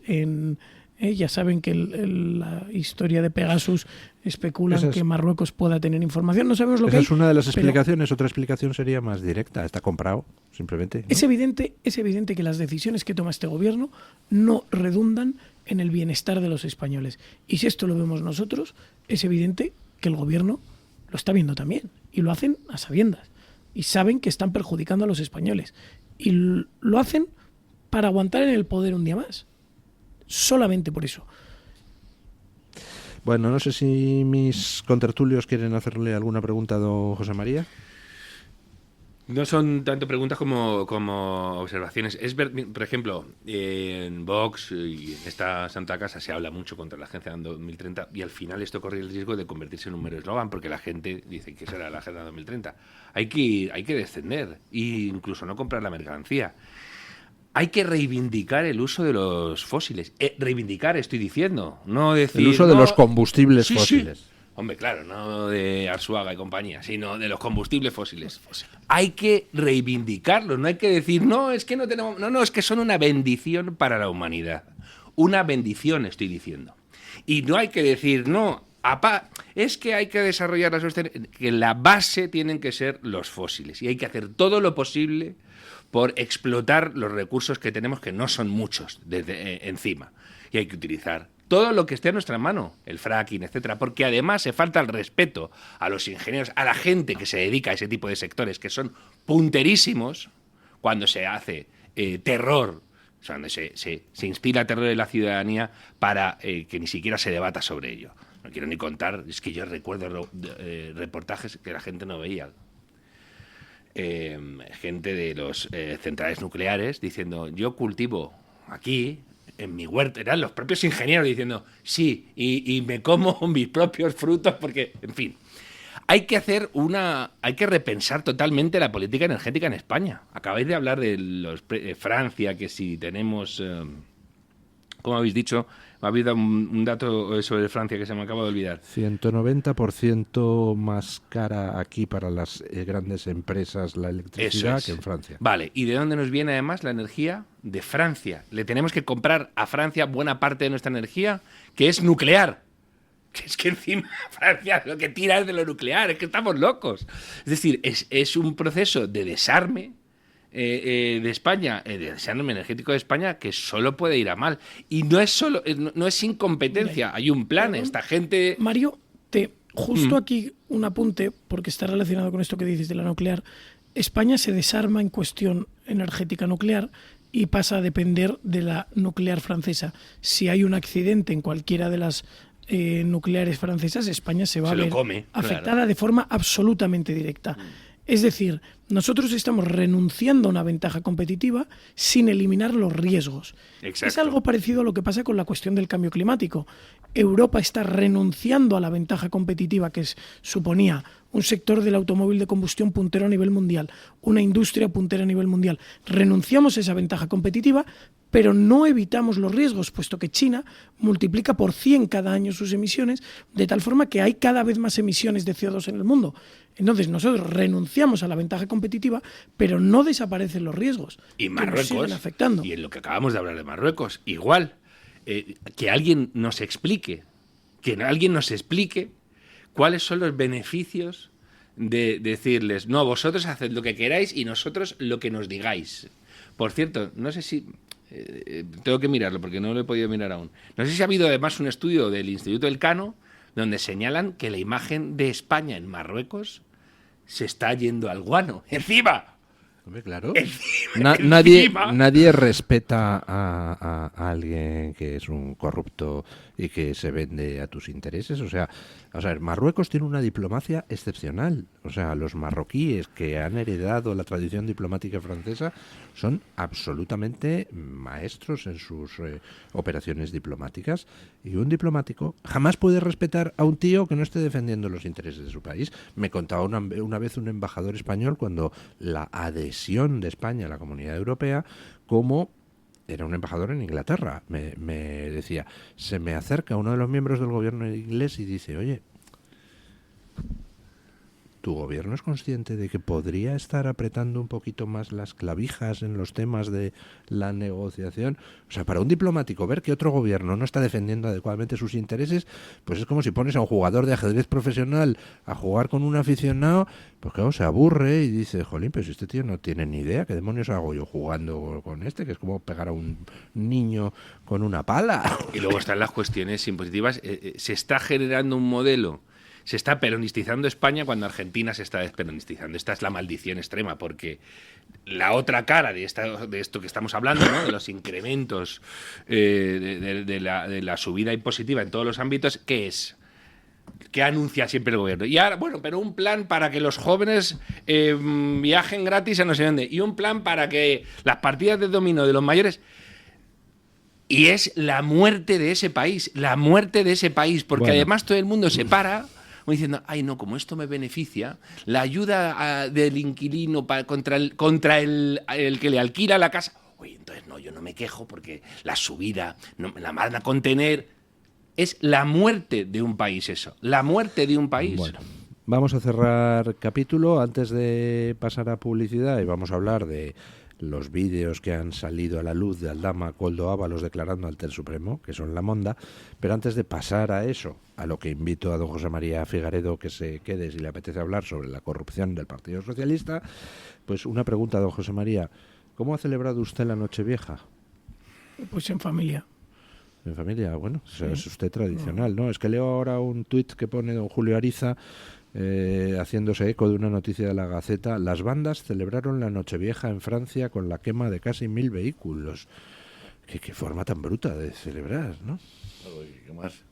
Ya saben que la historia de Pegasus especulan que Marruecos pueda tener información. No sabemos lo que hay. Esa es una de las explicaciones. Otra explicación sería más directa. Está comprado, simplemente, ¿no? Es evidente que las decisiones que toma este gobierno no redundan en el bienestar de los españoles. Y si esto lo vemos nosotros, es evidente que el gobierno lo está viendo también. Y lo hacen a sabiendas. Y saben que están perjudicando a los españoles. Y lo hacen para aguantar en el poder un día más. Solamente por eso. Bueno, no sé si mis contertulios quieren hacerle alguna pregunta a don José María. No son tanto preguntas como observaciones. Por ejemplo, en Vox y en esta Santa Casa se habla mucho contra la Agenda 2030 y al final esto corre el riesgo de convertirse en un mero eslogan porque la gente dice que será la Agenda 2030. Hay que descender e incluso no comprar la mercancía. Hay que reivindicar el uso de los fósiles. Reivindicar, estoy diciendo. No decir, el uso de los combustibles fósiles. Sí. Hombre, claro, no de Arzuaga y compañía, sino de los combustibles fósiles. Hay que reivindicarlos, no hay que decir, no, es que no tenemos... No, es que son una bendición para la humanidad. Una bendición, estoy diciendo. Y no hay que decir, no, es que hay que desarrollar la sostenibilidad, que la base tienen que ser los fósiles. Y hay que hacer todo lo posible por explotar los recursos que tenemos, que no son muchos, desde encima. Y hay que utilizar todo lo que esté a nuestra mano, el fracking, etcétera, porque además se falta el respeto a los ingenieros, a la gente que se dedica a ese tipo de sectores, que son punterísimos, cuando se hace terror, o sea, cuando se instila terror en la ciudadanía para que ni siquiera se debata sobre ello. No quiero ni contar, es que yo recuerdo reportajes que la gente no veía. Gente de los centrales nucleares diciendo, yo cultivo aquí en mi huerta, eran los propios ingenieros diciendo sí, y me como mis propios frutos porque, en fin, hay que repensar totalmente la política energética en España. Acabáis de hablar de Francia, que si tenemos, como habéis dicho, ha habido un dato sobre Francia que se me acaba de olvidar. 190% más cara aquí para las grandes empresas la electricidad que en Francia. Vale, ¿y de dónde nos viene además la energía? De Francia. Le tenemos que comprar a Francia buena parte de nuestra energía, que es nuclear. Que es que encima Francia lo que tira es de lo nuclear, es que estamos locos. Es decir, es un proceso de desarme de España, de desarme energético de España, que solo puede ir a mal. Y no es solo, no es incompetencia, hay un plan. Esta gente... Mario, justo aquí un apunte, porque está relacionado con esto que dices de la nuclear. España se desarma en cuestión energética nuclear y pasa a depender de la nuclear francesa. Si hay un accidente en cualquiera de las nucleares francesas, España se va a ver afectada de forma absolutamente directa. Es decir, nosotros estamos renunciando a una ventaja competitiva sin eliminar los riesgos. Exacto. Es algo parecido a lo que pasa con la cuestión del cambio climático. Europa está renunciando a la ventaja competitiva que suponía un sector del automóvil de combustión puntero a nivel mundial, una industria puntera a nivel mundial. Renunciamos a esa ventaja competitiva, pero no evitamos los riesgos, puesto que China multiplica por 100 cada año sus emisiones, de tal forma que hay cada vez más emisiones de CO2 en el mundo. Entonces nosotros renunciamos a la ventaja competitiva, pero no desaparecen los riesgos. Y Marruecos, que nos siguen afectando. Y en lo que acabamos de hablar de Marruecos, igual, que alguien nos explique, cuáles son los beneficios de decirles, no, vosotros haced lo que queráis y nosotros lo que nos digáis. Por cierto, no sé si... tengo que mirarlo porque no lo he podido mirar aún. No sé si ha habido además un estudio del Instituto Elcano donde señalan que la imagen de España en Marruecos se está yendo al guano. ¡Encima! Hombre, claro. Encima nadie respeta a alguien que es un corrupto y que se vende a tus intereses. O sea, Marruecos tiene una diplomacia excepcional. O sea, los marroquíes que han heredado la tradición diplomática francesa son absolutamente maestros en sus operaciones diplomáticas. Y un diplomático jamás puede respetar a un tío que no esté defendiendo los intereses de su país. Me contaba una vez un embajador español, cuando la adhesión de España a la Comunidad Europea, como era un embajador en Inglaterra, me decía, se me acerca uno de los miembros del gobierno inglés y dice, oye, ¿tu gobierno es consciente de que podría estar apretando un poquito más las clavijas en los temas de la negociación? O sea, para un diplomático ver que otro gobierno no está defendiendo adecuadamente sus intereses, pues es como si pones a un jugador de ajedrez profesional a jugar con un aficionado, pues claro, se aburre y dice, jolín, pero si este tío no tiene ni idea, ¿qué demonios hago yo jugando con este? Que es como pegar a un niño con una pala. Y luego están las cuestiones impositivas. Se está generando un modelo. Se está peronistizando España cuando Argentina se está desperonistizando. Esta es la maldición extrema, porque la otra cara de esto que estamos hablando, ¿no? De los incrementos de la subida impositiva en todos los ámbitos, ¿qué es? ¿Qué anuncia siempre el gobierno? Y ahora, bueno, pero un plan para que los jóvenes viajen gratis a no sé dónde, y un plan para que las partidas de dominó de los mayores... Y es la muerte de ese país, porque bueno, además todo el mundo se para... diciendo, ay no, como esto me beneficia, la ayuda del inquilino contra el que le alquila la casa, oye, entonces no, yo no me quejo porque la subida no me la van a contener. Es la muerte de un país eso, la muerte de un país. Bueno, vamos a cerrar capítulo antes de pasar a publicidad y vamos a hablar de los vídeos que han salido a la luz de Aldama Koldo Ábalos declarando ante el Supremo, que son la monda. Pero antes de pasar a eso, a lo que invito a don José María Figaredo que se quede si le apetece hablar sobre la corrupción del Partido Socialista, pues una pregunta, don José María. ¿Cómo ha celebrado usted la Nochevieja? Pues en familia. En familia, bueno, sí. Es usted tradicional, ¿no? Es que leo ahora un tuit que pone don Julio Ariza haciéndose eco de una noticia de la Gaceta. Las bandas celebraron la Nochevieja en Francia con la quema de casi 1000 vehículos. Qué forma tan bruta de celebrar, ¿no? ¿Qué más?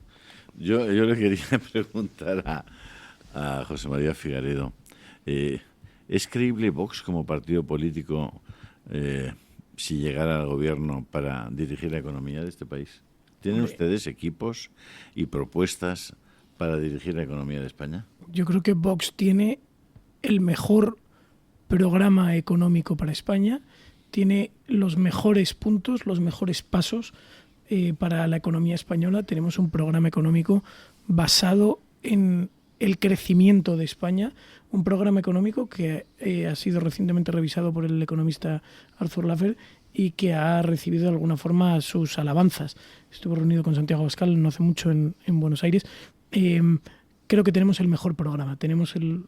Yo le quería preguntar a José María Figaredo, ¿es creíble Vox como partido político si llegara al gobierno para dirigir la economía de este país? ¿Tienen ustedes equipos y propuestas para dirigir la economía de España? Yo creo que Vox tiene el mejor programa económico para España, tiene los mejores puntos, los mejores pasos para la economía española. Tenemos un programa económico basado en el crecimiento de España, un programa económico que ha sido recientemente revisado por el economista Arthur Laffer y que ha recibido de alguna forma sus alabanzas. Estuve reunido con Santiago Abascal no hace mucho en Buenos Aires. Creo que tenemos el mejor programa, tenemos el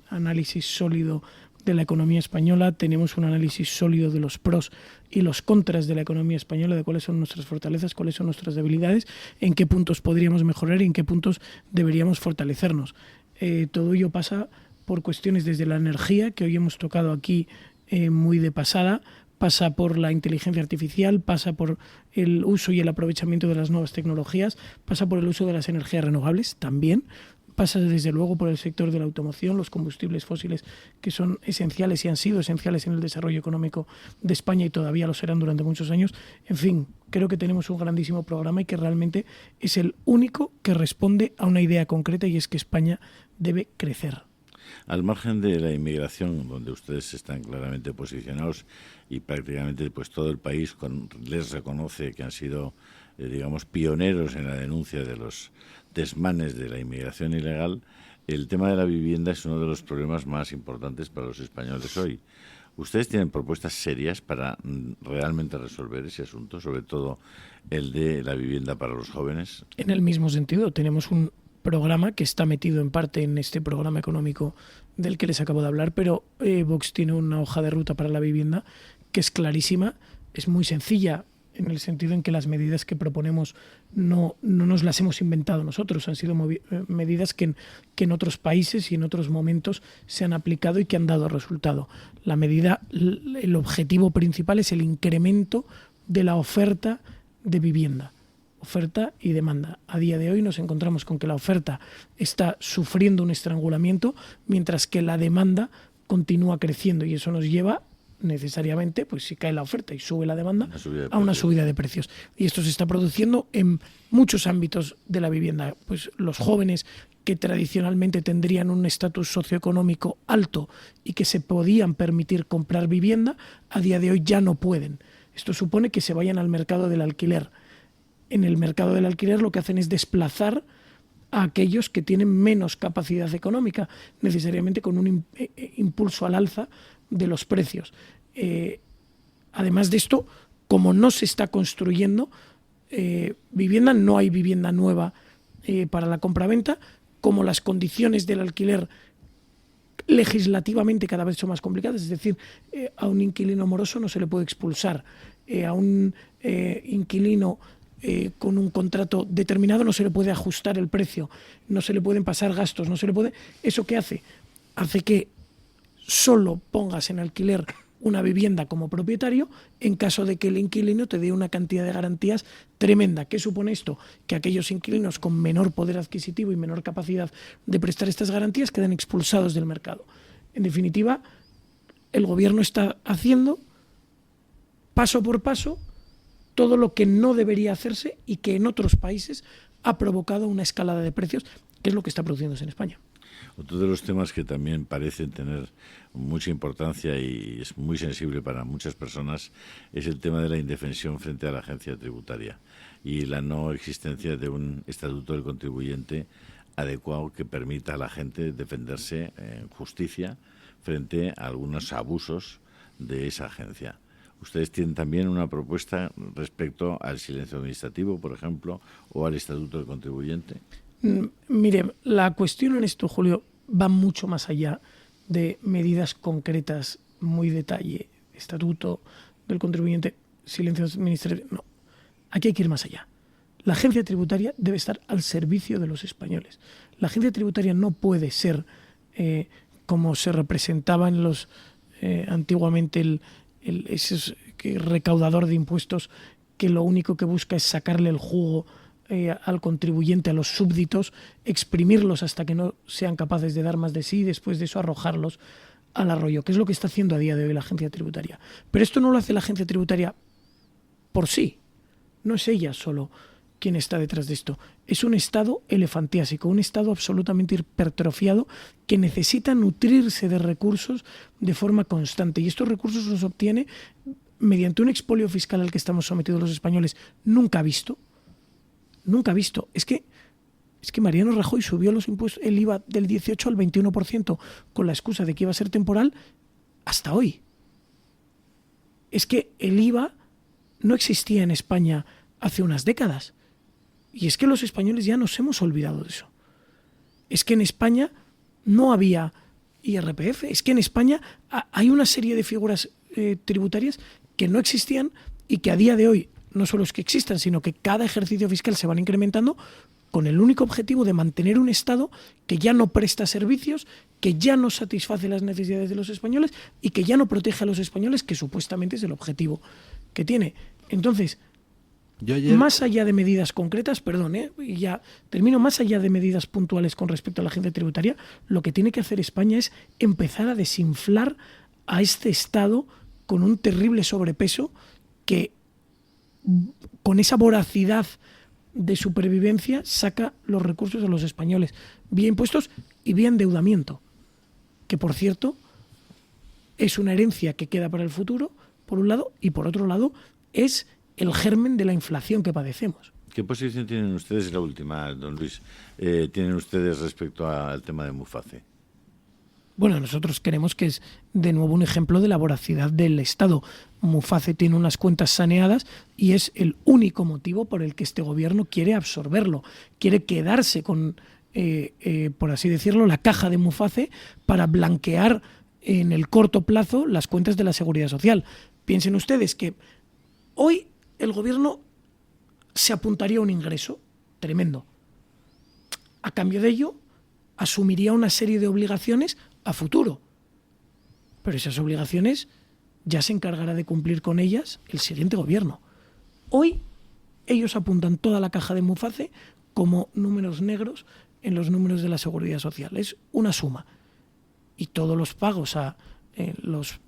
análisis sólido de la economía española, tenemos un análisis sólido de los pros y los contras de la economía española, de cuáles son nuestras fortalezas, cuáles son nuestras debilidades, en qué puntos podríamos mejorar y en qué puntos deberíamos fortalecernos. Todo ello pasa por cuestiones desde la energía, que hoy hemos tocado aquí muy de pasada, pasa por la inteligencia artificial, pasa por el uso y el aprovechamiento de las nuevas tecnologías, pasa por el uso de las energías renovables también, pasa desde luego por el sector de la automoción, los combustibles fósiles que son esenciales y han sido esenciales en el desarrollo económico de España y todavía lo serán durante muchos años. En fin, creo que tenemos un grandísimo programa y que realmente es el único que responde a una idea concreta, y es que España debe crecer. Al margen de la inmigración, donde ustedes están claramente posicionados y prácticamente pues todo el país les reconoce que han sido, digamos, pioneros en la denuncia de los desmanes de la inmigración ilegal, el tema de la vivienda es uno de los problemas más importantes para los españoles hoy. ¿Ustedes tienen propuestas serias para realmente resolver ese asunto, sobre todo el de la vivienda para los jóvenes? En el mismo sentido, tenemos un programa que está metido en parte en este programa económico del que les acabo de hablar, pero Vox tiene una hoja de ruta para la vivienda que es clarísima, es muy sencilla en el sentido en que las medidas que proponemos no nos las hemos inventado nosotros, han sido medidas que en otros países y en otros momentos se han aplicado y que han dado resultado. El objetivo principal es el incremento de la oferta de vivienda, oferta y demanda. A día de hoy nos encontramos con que la oferta está sufriendo un estrangulamiento, mientras que la demanda continúa creciendo, y eso nos lleva necesariamente, pues si cae la oferta y sube la demanda, a una subida de precios. Y esto se está produciendo en muchos ámbitos de la vivienda. Pues los jóvenes que tradicionalmente tendrían un estatus socioeconómico alto y que se podían permitir comprar vivienda, a día de hoy ya no pueden. Esto supone que se vayan al mercado del alquiler. En el mercado del alquiler lo que hacen es desplazar a aquellos que tienen menos capacidad económica, necesariamente con un impulso al alza de los precios. Además de esto, como no se está construyendo vivienda, no hay vivienda nueva para la compraventa, como las condiciones del alquiler legislativamente cada vez son más complicadas, es decir, a un inquilino moroso no se le puede expulsar, a un inquilino con un contrato determinado no se le puede ajustar el precio, no se le pueden pasar gastos, no se le puede... ¿Eso qué hace? Hace que solo pongas en alquiler una vivienda como propietario en caso de que el inquilino te dé una cantidad de garantías tremenda. ¿Qué supone esto? Que aquellos inquilinos con menor poder adquisitivo y menor capacidad de prestar estas garantías quedan expulsados del mercado. En definitiva, el gobierno está haciendo paso por paso todo lo que no debería hacerse y que en otros países ha provocado una escalada de precios, que es lo que está produciéndose en España. Otro de los temas que también parecen tener mucha importancia y es muy sensible para muchas personas es el tema de la indefensión frente a la agencia tributaria y la no existencia de un estatuto del contribuyente adecuado que permita a la gente defenderse en justicia frente a algunos abusos de esa agencia. ¿Ustedes tienen también una propuesta respecto al silencio administrativo, por ejemplo, o al estatuto del contribuyente? Mire, la cuestión en esto, Julio, va mucho más allá de medidas concretas, muy detalle, estatuto del contribuyente, silencio administrativo. No, aquí hay que ir más allá. La agencia tributaria debe estar al servicio de los españoles. La agencia tributaria no puede ser, como se representaba en los antiguamente, ese recaudador de impuestos que lo único que busca es sacarle el jugo al contribuyente, a los súbditos, exprimirlos hasta que no sean capaces de dar más de sí y después de eso arrojarlos al arroyo, que es lo que está haciendo a día de hoy la agencia tributaria. Pero esto no lo hace la agencia tributaria por sí, no es ella solo quien está detrás de esto, es un Estado elefantiásico, un Estado absolutamente hipertrofiado que necesita nutrirse de recursos de forma constante, y estos recursos los obtiene mediante un expolio fiscal al que estamos sometidos los españoles nunca visto. Es que Mariano Rajoy subió los impuestos, el IVA del 18 al 21% con la excusa de que iba a ser temporal hasta hoy. Es que el IVA no existía en España hace unas décadas. Y es que los españoles ya nos hemos olvidado de eso. Es que en España no había IRPF. Es que en España hay una serie de figuras tributarias que no existían y que a día de hoy no solo es que existan, sino que cada ejercicio fiscal se van incrementando con el único objetivo de mantener un Estado que ya no presta servicios, que ya no satisface las necesidades de los españoles y que ya no protege a los españoles, que supuestamente es el objetivo que tiene. Entonces, más allá de medidas concretas, y ya termino, más allá de medidas puntuales con respecto a la agencia tributaria, lo que tiene que hacer España es empezar a desinflar a este Estado con un terrible sobrepeso que con esa voracidad de supervivencia saca los recursos a los españoles, vía impuestos y vía endeudamiento, que por cierto es una herencia que queda para el futuro, por un lado, y por otro lado es el germen de la inflación que padecemos. ¿Qué posición tienen ustedes, la última, don Luis, tienen ustedes respecto al tema de Muface? Bueno, nosotros creemos que es de nuevo un ejemplo de la voracidad del Estado. Muface tiene unas cuentas saneadas y es el único motivo por el que este gobierno quiere absorberlo. Quiere quedarse con, por así decirlo, la caja de Muface para blanquear en el corto plazo las cuentas de la Seguridad Social. Piensen ustedes que hoy el gobierno se apuntaría a un ingreso tremendo. A cambio de ello, asumiría una serie de obligaciones a futuro. Pero esas obligaciones ya se encargará de cumplir con ellas el siguiente gobierno. Hoy ellos apuntan toda la caja de Muface como números negros en los números de la Seguridad Social. Es una suma. Y todos los pagos a los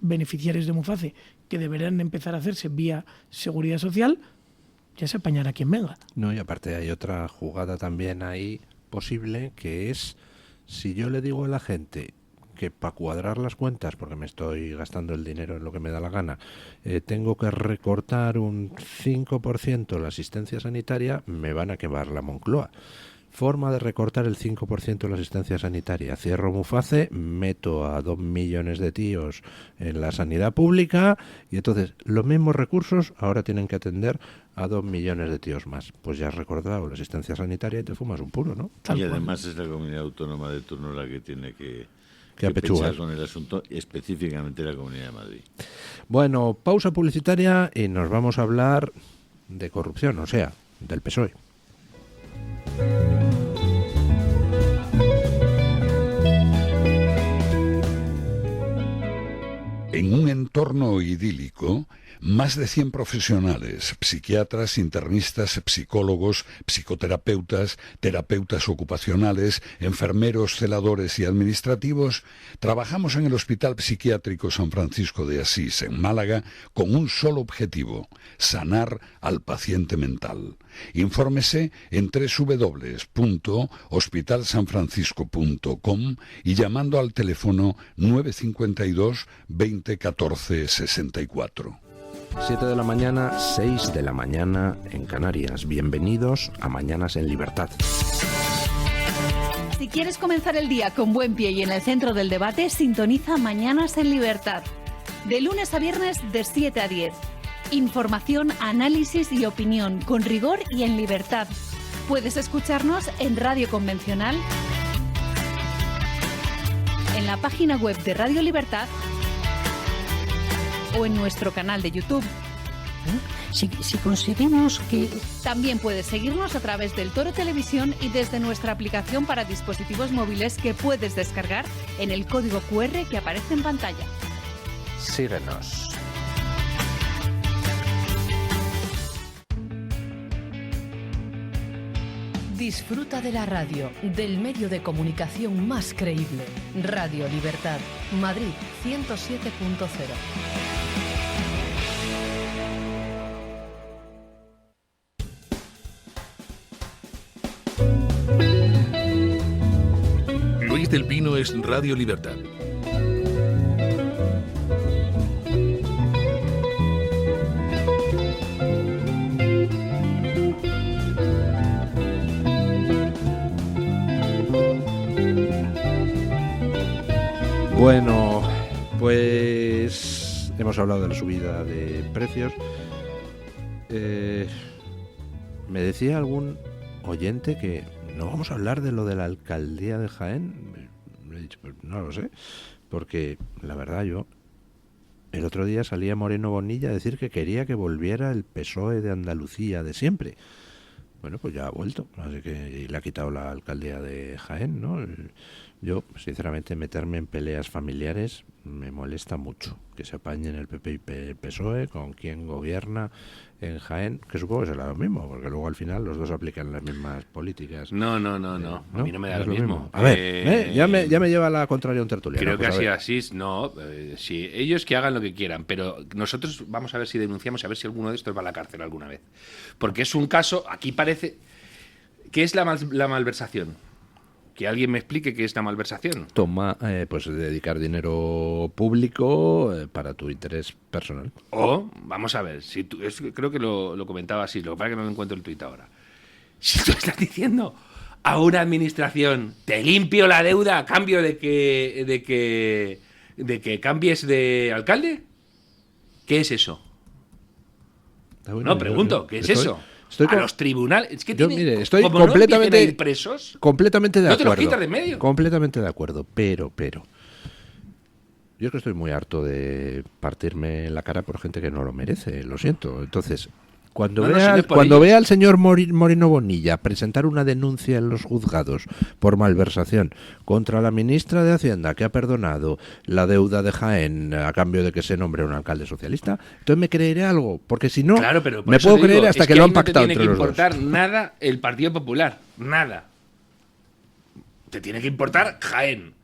beneficiarios de Muface que deberán empezar a hacerse vía Seguridad Social, ya se apañará quien venga. No, y aparte hay otra jugada también ahí posible, que es, si yo le digo a la gente que para cuadrar las cuentas, porque me estoy gastando el dinero en lo que me da la gana, tengo que recortar un 5% la asistencia sanitaria, me van a quemar la Moncloa. Forma de recortar el 5% la asistencia sanitaria. Cierro Muface, meto a 2 millones de tíos en la sanidad pública y entonces los mismos recursos ahora tienen que atender a 2 millones de tíos más. Pues ya has recortado la asistencia sanitaria y te fumas un puro, ¿no? Y además es la comunidad autónoma de turno la que tiene que apechugar pensar con el asunto, específicamente la Comunidad de Madrid. Bueno, pausa publicitaria y nos vamos a hablar de corrupción, o sea, del PSOE. En un entorno idílico, más de 100 profesionales, psiquiatras, internistas, psicólogos, psicoterapeutas, terapeutas ocupacionales, enfermeros, celadores y administrativos, trabajamos en el Hospital Psiquiátrico San Francisco de Asís, en Málaga, con un solo objetivo: sanar al paciente mental. Infórmese en www.hospitalsanfrancisco.com y llamando al teléfono 952 20 14 64. 7 de la mañana, 6 de la mañana en Canarias. Bienvenidos a Mañanas en Libertad. Si quieres comenzar el día con buen pie y en el centro del debate, sintoniza Mañanas en Libertad. De lunes a viernes de 7 a 10. Información, análisis y opinión con rigor y en libertad. Puedes escucharnos en radio convencional, en la página web de Radio Libertad o en nuestro canal de YouTube. Si conseguimos que... También puedes seguirnos a través del Toro Televisión y desde nuestra aplicación para dispositivos móviles que puedes descargar en el código QR que aparece en pantalla. Síguenos. Disfruta de la radio, del medio de comunicación más creíble. Radio Libertad, Madrid 107.0. Luis del Pino es Radio Libertad. Bueno, pues hemos hablado de la subida de precios. Me decía algún oyente que no vamos a hablar de lo de la alcaldía de Jaén. Le he dicho, pues no lo sé, porque la verdad yo el otro día salía Moreno Bonilla a decir que quería que volviera el PSOE de Andalucía de siempre. Bueno, pues ya ha vuelto, así que le ha quitado la alcaldía de Jaén, ¿no? Yo, sinceramente, meterme en peleas familiares me molesta mucho. Que se apañen el PP y PSOE con quien gobierna en Jaén, que supongo que será lo mismo, porque luego al final los dos aplican las mismas políticas. No. A mí no me da lo mismo. A ver, ya me lleva la contraria un tertuliano. Creo que pues así, sí, ellos que hagan lo que quieran, pero nosotros vamos a ver si denunciamos, a ver si alguno de estos va a la cárcel alguna vez. Porque es un caso, aquí parece, ¿qué es la malversación? Que alguien me explique qué es la malversación. Toma, pues dedicar dinero público para tu interés personal. Vamos a ver, si tú, creo que lo comentaba así, lo que pasa es que no lo encuentro el tuit ahora. Si tú estás diciendo a una administración, te limpio la deuda a cambio de que cambies de alcalde, ¿qué es eso? Bueno, pregunto, ¿qué es eso? A los tribunales. Es que estoy completamente, no presos, completamente de acuerdo. No te los quitas de medio. Completamente de acuerdo, pero Yo es que estoy muy harto de partirme en la cara por gente que no lo merece, lo siento. Entonces, cuando vea al señor Moreno Bonilla presentar una denuncia en los juzgados por malversación contra la ministra de Hacienda, que ha perdonado la deuda de Jaén a cambio de que se nombre un alcalde socialista, entonces me creeré algo, porque si no, claro, pero me puedo creer hasta que lo han pactado entre los dos. No te tiene que importar nada el Partido Popular, nada. Te tiene que importar Jaén.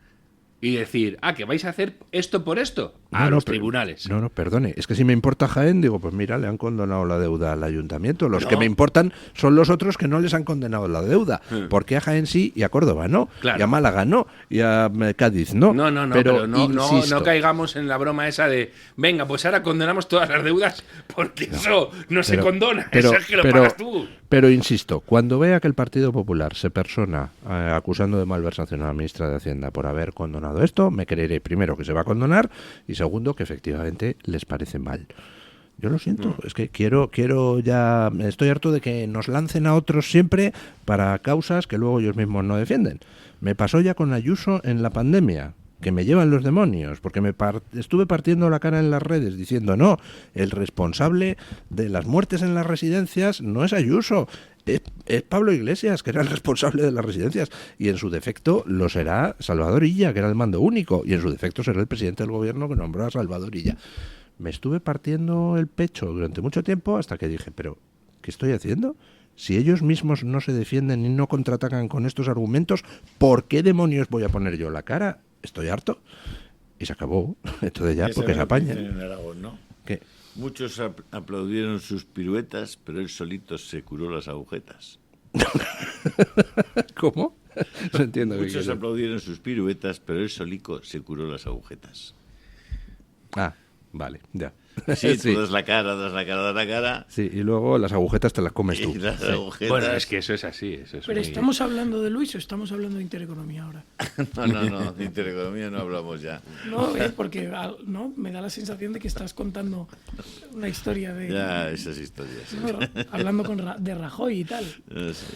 Y decir, que vais a hacer esto por esto, a los tribunales. No, perdone, es que si me importa Jaén, digo, pues mira, le han condonado la deuda al ayuntamiento. Los que me importan son los otros que no les han condenado la deuda. Porque a Jaén sí, y a Córdoba no, y a Málaga no, y a Cádiz no. No, pero no caigamos en la broma esa de, venga, pues ahora condenamos todas las deudas, porque eso no se condona, eso es que lo pagas tú. Pero insisto, cuando vea que el Partido Popular se persona acusando de malversación a la ministra de Hacienda por haber condonado esto, me creeré primero que se va a condonar y segundo que efectivamente les parece mal. Yo lo siento, es que quiero ya, estoy harto de que nos lancen a otros siempre para causas que luego ellos mismos no defienden. Me pasó ya con Ayuso en la pandemia, que me llevan los demonios, porque estuve partiendo la cara en las redes diciendo, no, el responsable de las muertes en las residencias no es Ayuso, es Pablo Iglesias, que era el responsable de las residencias, y en su defecto lo será Salvador Illa, que era el mando único, y en su defecto será el presidente del gobierno que nombró a Salvador Illa. Me estuve partiendo el pecho durante mucho tiempo hasta que dije, pero ¿qué estoy haciendo? Si ellos mismos no se defienden y no contraatacan con estos argumentos, ¿por qué demonios voy a poner yo la cara? Estoy harto. Y se acabó. Entonces ya, porque se apaña. En Aragón, ¿no? ¿Qué? Muchos aplaudieron sus piruetas, pero él solito se curó las agujetas. ¿Cómo? No entiendo. Muchos aplaudieron sus piruetas, pero él solito se curó las agujetas. Vale, ya. Sí, tú das la cara. Sí, y luego las agujetas te las comes tú. Bueno, es que eso es así. Pero ¿estamos hablando de Luis o estamos hablando de Intereconomía ahora? No, de Intereconomía no hablamos ya. No, porque me da la sensación de que estás contando una historia de... Ya, esas historias. Hablando de Rajoy y tal.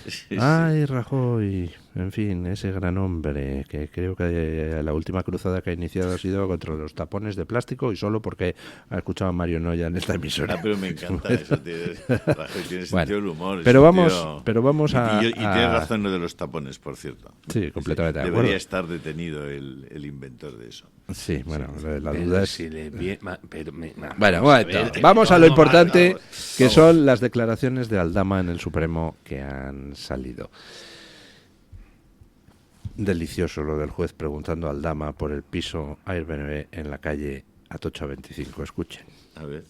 Sí. Ay, Rajoy. En fin, ese gran hombre que creo que la última cruzada que ha iniciado ha sido contra los tapones de plástico y solo porque ha escuchado a Mario Noya en esta emisora. Pero me encanta eso. Rajoy tiene sentido del humor. Pero vamos a... Y tiene razón lo de los tapones, por cierto. Sí, completamente de acuerdo. Debería estar detenido el inventor de eso. Sí, bueno, la duda es... Bueno, vamos a lo importante, que son las declaraciones de Aldama en el Supremo que han salido. Delicioso lo del juez preguntando a Aldama por el piso Airbnb en la calle Atocha 25. Escuchen. A ver.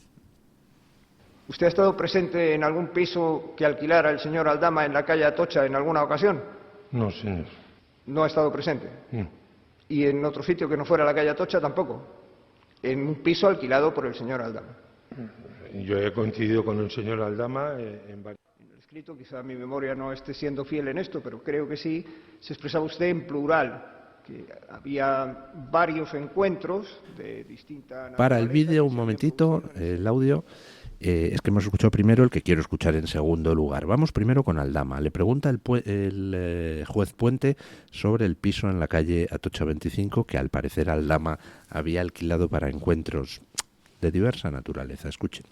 ¿Usted ha estado presente en algún piso que alquilara el señor Aldama en la calle Atocha en alguna ocasión? No, señor. ¿No ha estado presente? No. ¿Y en otro sitio que no fuera la calle Atocha tampoco? En un piso alquilado por el señor Aldama. Yo he coincidido con el señor Aldama en varios... Escrito, quizá mi memoria no esté siendo fiel en esto, pero creo que sí, se expresaba usted en plural, que había varios encuentros de distinta naturaleza. Para el vídeo, un momentito, el audio, es que hemos escuchado primero el que quiero escuchar en segundo lugar. Vamos primero con Aldama. Le pregunta el juez Puente sobre el piso en la calle Atocha 25, que al parecer Aldama había alquilado para encuentros de diversa naturaleza. Escuchen.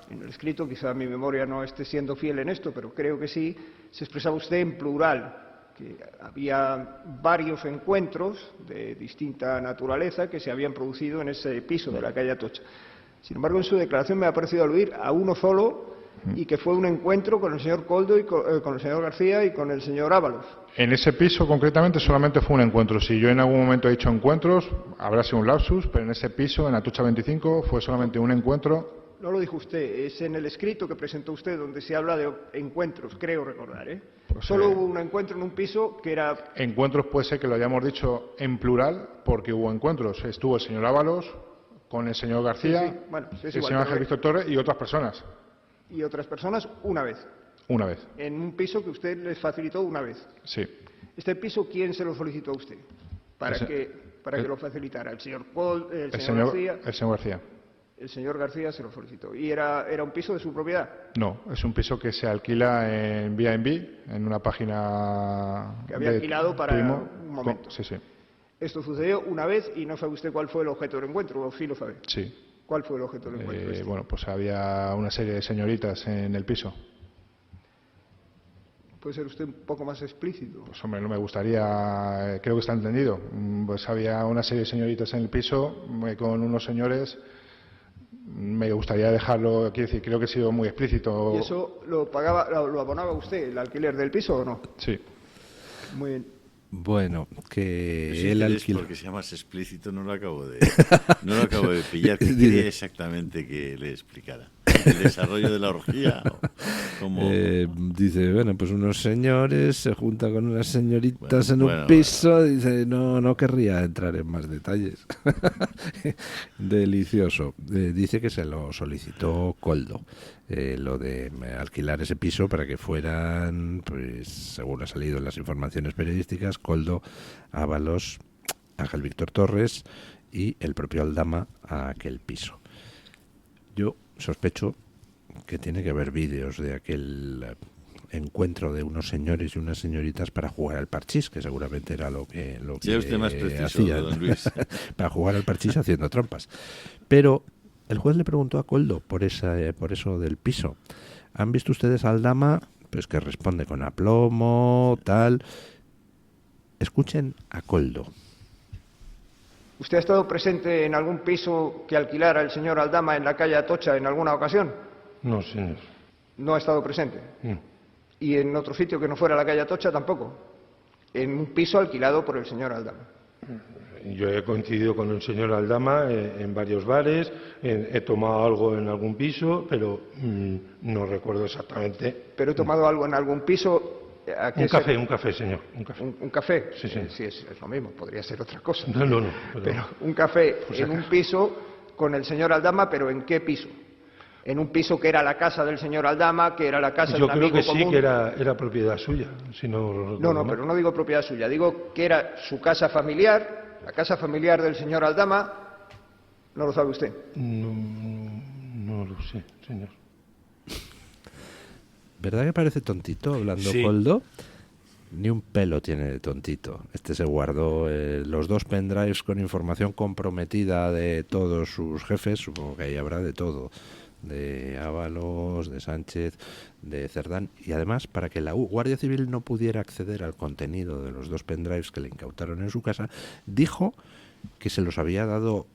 En el escrito, quizá mi memoria no esté siendo fiel en esto, pero creo que sí, se expresaba usted en plural, que había varios encuentros de distinta naturaleza que se habían producido en ese piso de la calle Atocha. Sin embargo, en su declaración me ha parecido aludir a uno solo y que fue un encuentro con el señor Koldo, y con el señor García y con el señor Ábalos. En ese piso concretamente solamente fue un encuentro. Si yo en algún momento he dicho encuentros, habrá sido un lapsus, pero en ese piso, en Atocha 25, fue solamente un encuentro. No lo dijo usted, es en el escrito que presentó usted donde se habla de encuentros, creo recordar, ¿eh? Pues solo hubo un encuentro en un piso que era... Encuentros puede ser que lo hayamos dicho en plural, porque hubo encuentros. Estuvo el señor Ábalos con el señor García, sí. Bueno, el señor Ángel Víctor Torres y otras personas. Y otras personas una vez. Una vez. En un piso que usted les facilitó una vez. Sí. ¿Este piso quién se lo solicitó a usted? Para que lo facilitara. ¿El señor Col, el señor García? El señor García. El señor García se lo solicitó. ¿Y era un piso de su propiedad? No, es un piso que se alquila en Airbnb, en una página... Que había alquilado para un momento. Sí. Esto sucedió una vez y no sabe usted cuál fue el objeto del encuentro, o sí lo sabe. Sí. ¿Cuál fue el objeto del encuentro? Bueno, pues había una serie de señoritas en el piso. ¿Puede ser usted un poco más explícito? Pues hombre, no me gustaría, creo que está entendido. Pues había una serie de señoritas en el piso con unos señores. Me gustaría dejarlo, quiero decir, creo que he sido muy explícito. ¿Y eso lo pagaba, lo abonaba usted, el alquiler del piso o no? Sí. Muy bien. Bueno, que si el alquiler... porque sea más explícito no lo acabo de pillar. ¿Qué quería exactamente que le explicara? ¿El desarrollo de la orgía? Dice, bueno, pues unos señores se juntan con unas señoritas en un piso. Dice, no querría entrar en más detalles. Delicioso. Dice que se lo solicitó Koldo, lo de alquilar ese piso para que fueran, pues según ha salido en las informaciones periodísticas, Koldo, Ábalos, Ángel Víctor Torres y el propio Aldama a aquel piso. Yo sospecho que tiene que haber vídeos de aquel encuentro de unos señores y unas señoritas para jugar al parchís, que seguramente era lo que ya usted más preciso, hacían, don Luis. para jugar al parchís haciendo trampas. Pero el juez le preguntó a Koldo por eso del piso. ¿Han visto ustedes al Aldama? Pues que responde con aplomo, tal. Escuchen a Koldo. ¿Usted ha estado presente en algún piso que alquilara el señor Aldama en la calle Atocha en alguna ocasión? No, señor. ¿No ha estado presente? No. ¿Y en otro sitio que no fuera la calle Atocha tampoco? En un piso alquilado por el señor Aldama. Yo he coincidido con el señor Aldama en varios bares, he tomado algo en algún piso, pero no recuerdo exactamente. ¿Pero he tomado algo en algún piso? Un café, señor. Un café. ¿Un café? Sí, sí. Sí, es lo mismo, podría ser otra cosa. No. Pero un café en un piso con el señor Aldama, ¿pero en qué piso? En un piso que era la casa del señor Aldama, que era la casa de un amigo común. Yo creo que sí, que era propiedad suya. Si no, pero no digo propiedad suya, digo que era su casa familiar, la casa familiar del señor Aldama. ¿No lo sabe usted? No lo sé, señor. ¿Verdad que parece tontito hablando Sí. Koldo? Ni un pelo tiene de tontito. Este se guardó los 2 pendrives con información comprometida de todos sus jefes, supongo que ahí habrá de todo, de Ábalos, de Sánchez, de Cerdán, y además para que la Guardia Civil no pudiera acceder al contenido de los 2 pendrives que le incautaron en su casa, dijo que se los había dado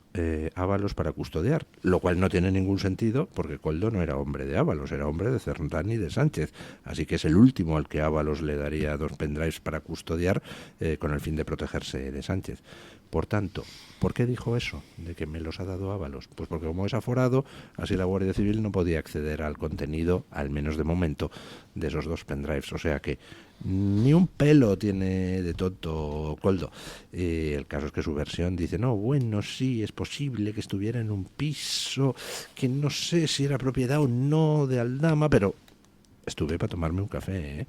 Ábalos para custodiar, lo cual no tiene ningún sentido porque Koldo no era hombre de Ábalos, era hombre de Cerdán y de Sánchez, así que es el último al que Ábalos le daría 2 pendrives para custodiar con el fin de protegerse de Sánchez. Por tanto, ¿por qué dijo eso de que me los ha dado Ábalos? Pues porque como es aforado, así la Guardia Civil no podía acceder al contenido, al menos de momento, de esos 2 pendrives, o sea que ni un pelo tiene de tonto Koldo. El caso es que su versión dice, no, bueno, sí, es posible que estuviera en un piso que no sé si era propiedad o no de Aldama, pero estuve para tomarme un café, ¿eh?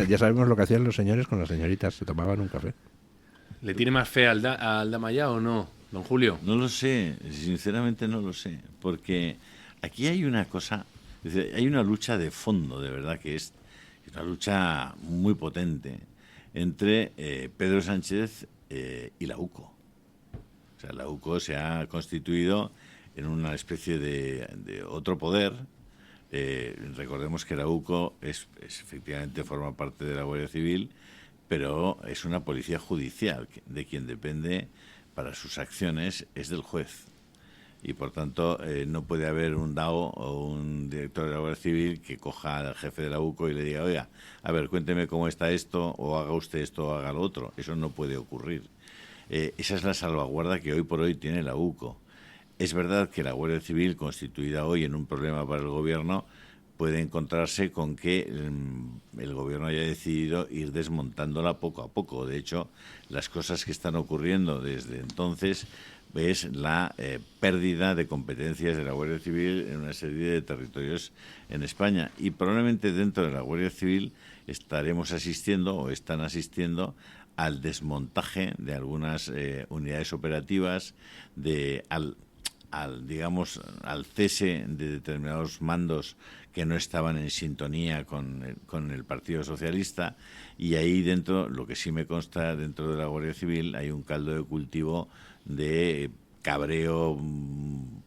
Ya sabemos lo que hacían los señores con las señoritas, se tomaban un café. ¿Le tiene más fe a Aldama ya o no, don Julio? No lo sé, sinceramente no lo sé, porque aquí hay una cosa, es decir, hay una lucha de fondo, de verdad, que es una lucha muy potente entre Pedro Sánchez y la UCO. O sea, la UCO se ha constituido en una especie de otro poder. Recordemos que la UCO efectivamente forma parte de la Guardia Civil, pero es una policía judicial, de quien depende para sus acciones es del juez. Y por tanto no puede haber un DAO o un director de la Guardia Civil que coja al jefe de la UCO y le diga, oiga, a ver, cuénteme cómo está esto, o haga usted esto, o haga lo otro. Eso no puede ocurrir. Esa es la salvaguarda que hoy por hoy tiene la UCO. Es verdad que la Guardia Civil, constituida hoy en un problema para el gobierno, puede encontrarse con que el gobierno haya decidido ir desmontándola poco a poco. De hecho, las cosas que están ocurriendo desde entonces es la pérdida de competencias de la Guardia Civil en una serie de territorios en España. Y probablemente dentro de la Guardia Civil estaremos asistiendo o están asistiendo al desmontaje de algunas unidades operativas, digamos, al cese de determinados mandos que no estaban en sintonía con el Partido Socialista, y ahí dentro, lo que sí me consta, dentro de la Guardia Civil hay un caldo de cultivo de cabreo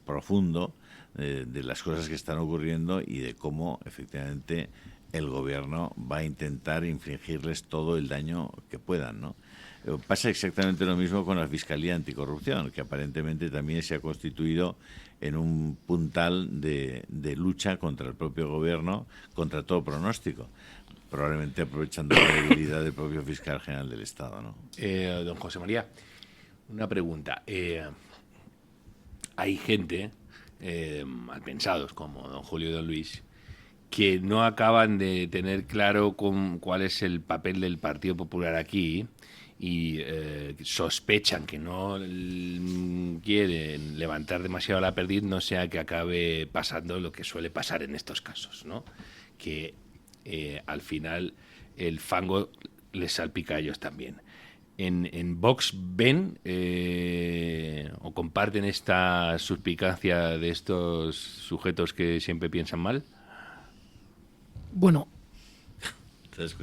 profundo de las cosas que están ocurriendo y de cómo efectivamente el gobierno va a intentar infligirles todo el daño que puedan, ¿no? Pasa exactamente lo mismo con la Fiscalía Anticorrupción, que aparentemente también se ha constituido en un puntal de lucha contra el propio gobierno, contra todo pronóstico, probablemente aprovechando la debilidad del propio fiscal general del Estado, ¿no? Don José María, una pregunta. Hay gente, malpensados como don Julio y don Luis, que no acaban de tener claro cuál es el papel del Partido Popular aquí, y sospechan que no quieren levantar demasiado la perdiz, no sea que acabe pasando lo que suele pasar en estos casos, ¿no? Que al final el fango les salpica a ellos también. ¿En Vox ven o comparten esta suspicacia de estos sujetos que siempre piensan mal? Bueno,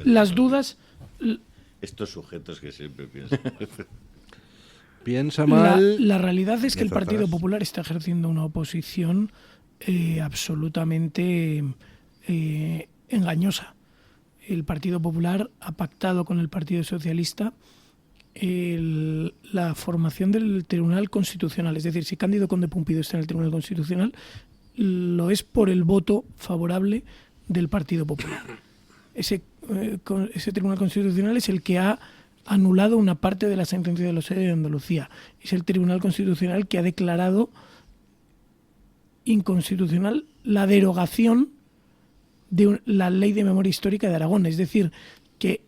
las dudas... Estos sujetos que siempre piensan piensa mal. La realidad es que el Partido Popular está ejerciendo una oposición absolutamente engañosa. El Partido Popular ha pactado con el Partido Socialista la formación del Tribunal Constitucional. Es decir, si Cándido Conde Pumpido está en el Tribunal Constitucional, lo es por el voto favorable del Partido Popular. Ese Tribunal Constitucional es el que ha anulado una parte de la sentencia de los de Andalucía. Es el Tribunal Constitucional que ha declarado inconstitucional la derogación de la Ley de Memoria Histórica de Aragón. Es decir, que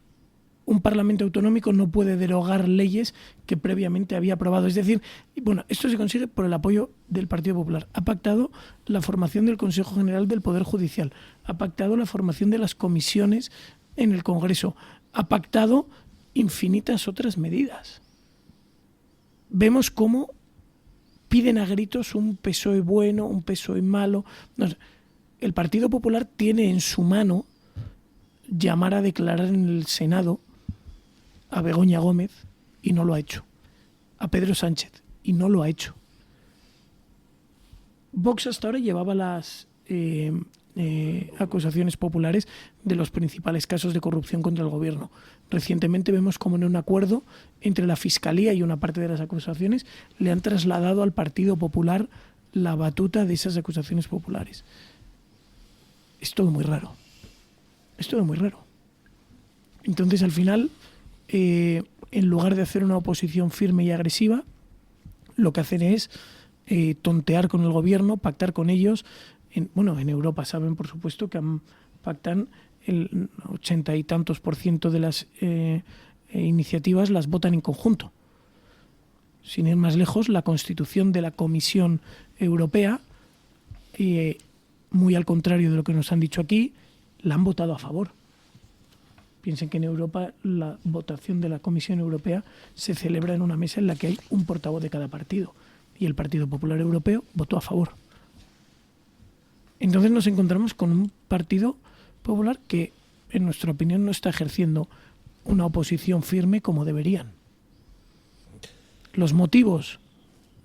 un Parlamento autonómico no puede derogar leyes que previamente había aprobado. Es decir, bueno, esto se consigue por el apoyo del Partido Popular. Ha pactado la formación del Consejo General del Poder Judicial. Ha pactado la formación de las comisiones en el Congreso. Ha pactado infinitas otras medidas. Vemos cómo piden a gritos un PSOE bueno, un PSOE malo. No, el Partido Popular tiene en su mano llamar a declarar en el Senado a Begoña Gómez y no lo ha hecho. A Pedro Sánchez y no lo ha hecho. Vox hasta ahora llevaba las acusaciones populares de los principales casos de corrupción contra el gobierno. Recientemente vemos como en un acuerdo entre la Fiscalía y una parte de las acusaciones le han trasladado al Partido Popular la batuta de esas acusaciones populares. Es todo muy raro. Es todo muy raro. Entonces, al final, en lugar de hacer una oposición firme y agresiva, lo que hacen es tontear con el gobierno, pactar con ellos. En Europa saben, por supuesto, que pactan el 80 y tantos % de las iniciativas las votan en conjunto. Sin ir más lejos, la constitución de la Comisión Europea, muy al contrario de lo que nos han dicho aquí, la han votado a favor. Piensen que en Europa la votación de la Comisión Europea se celebra en una mesa en la que hay un portavoz de cada partido, y el Partido Popular Europeo votó a favor. Entonces nos encontramos con un Partido Popular que, en nuestra opinión, no está ejerciendo una oposición firme como deberían. Los motivos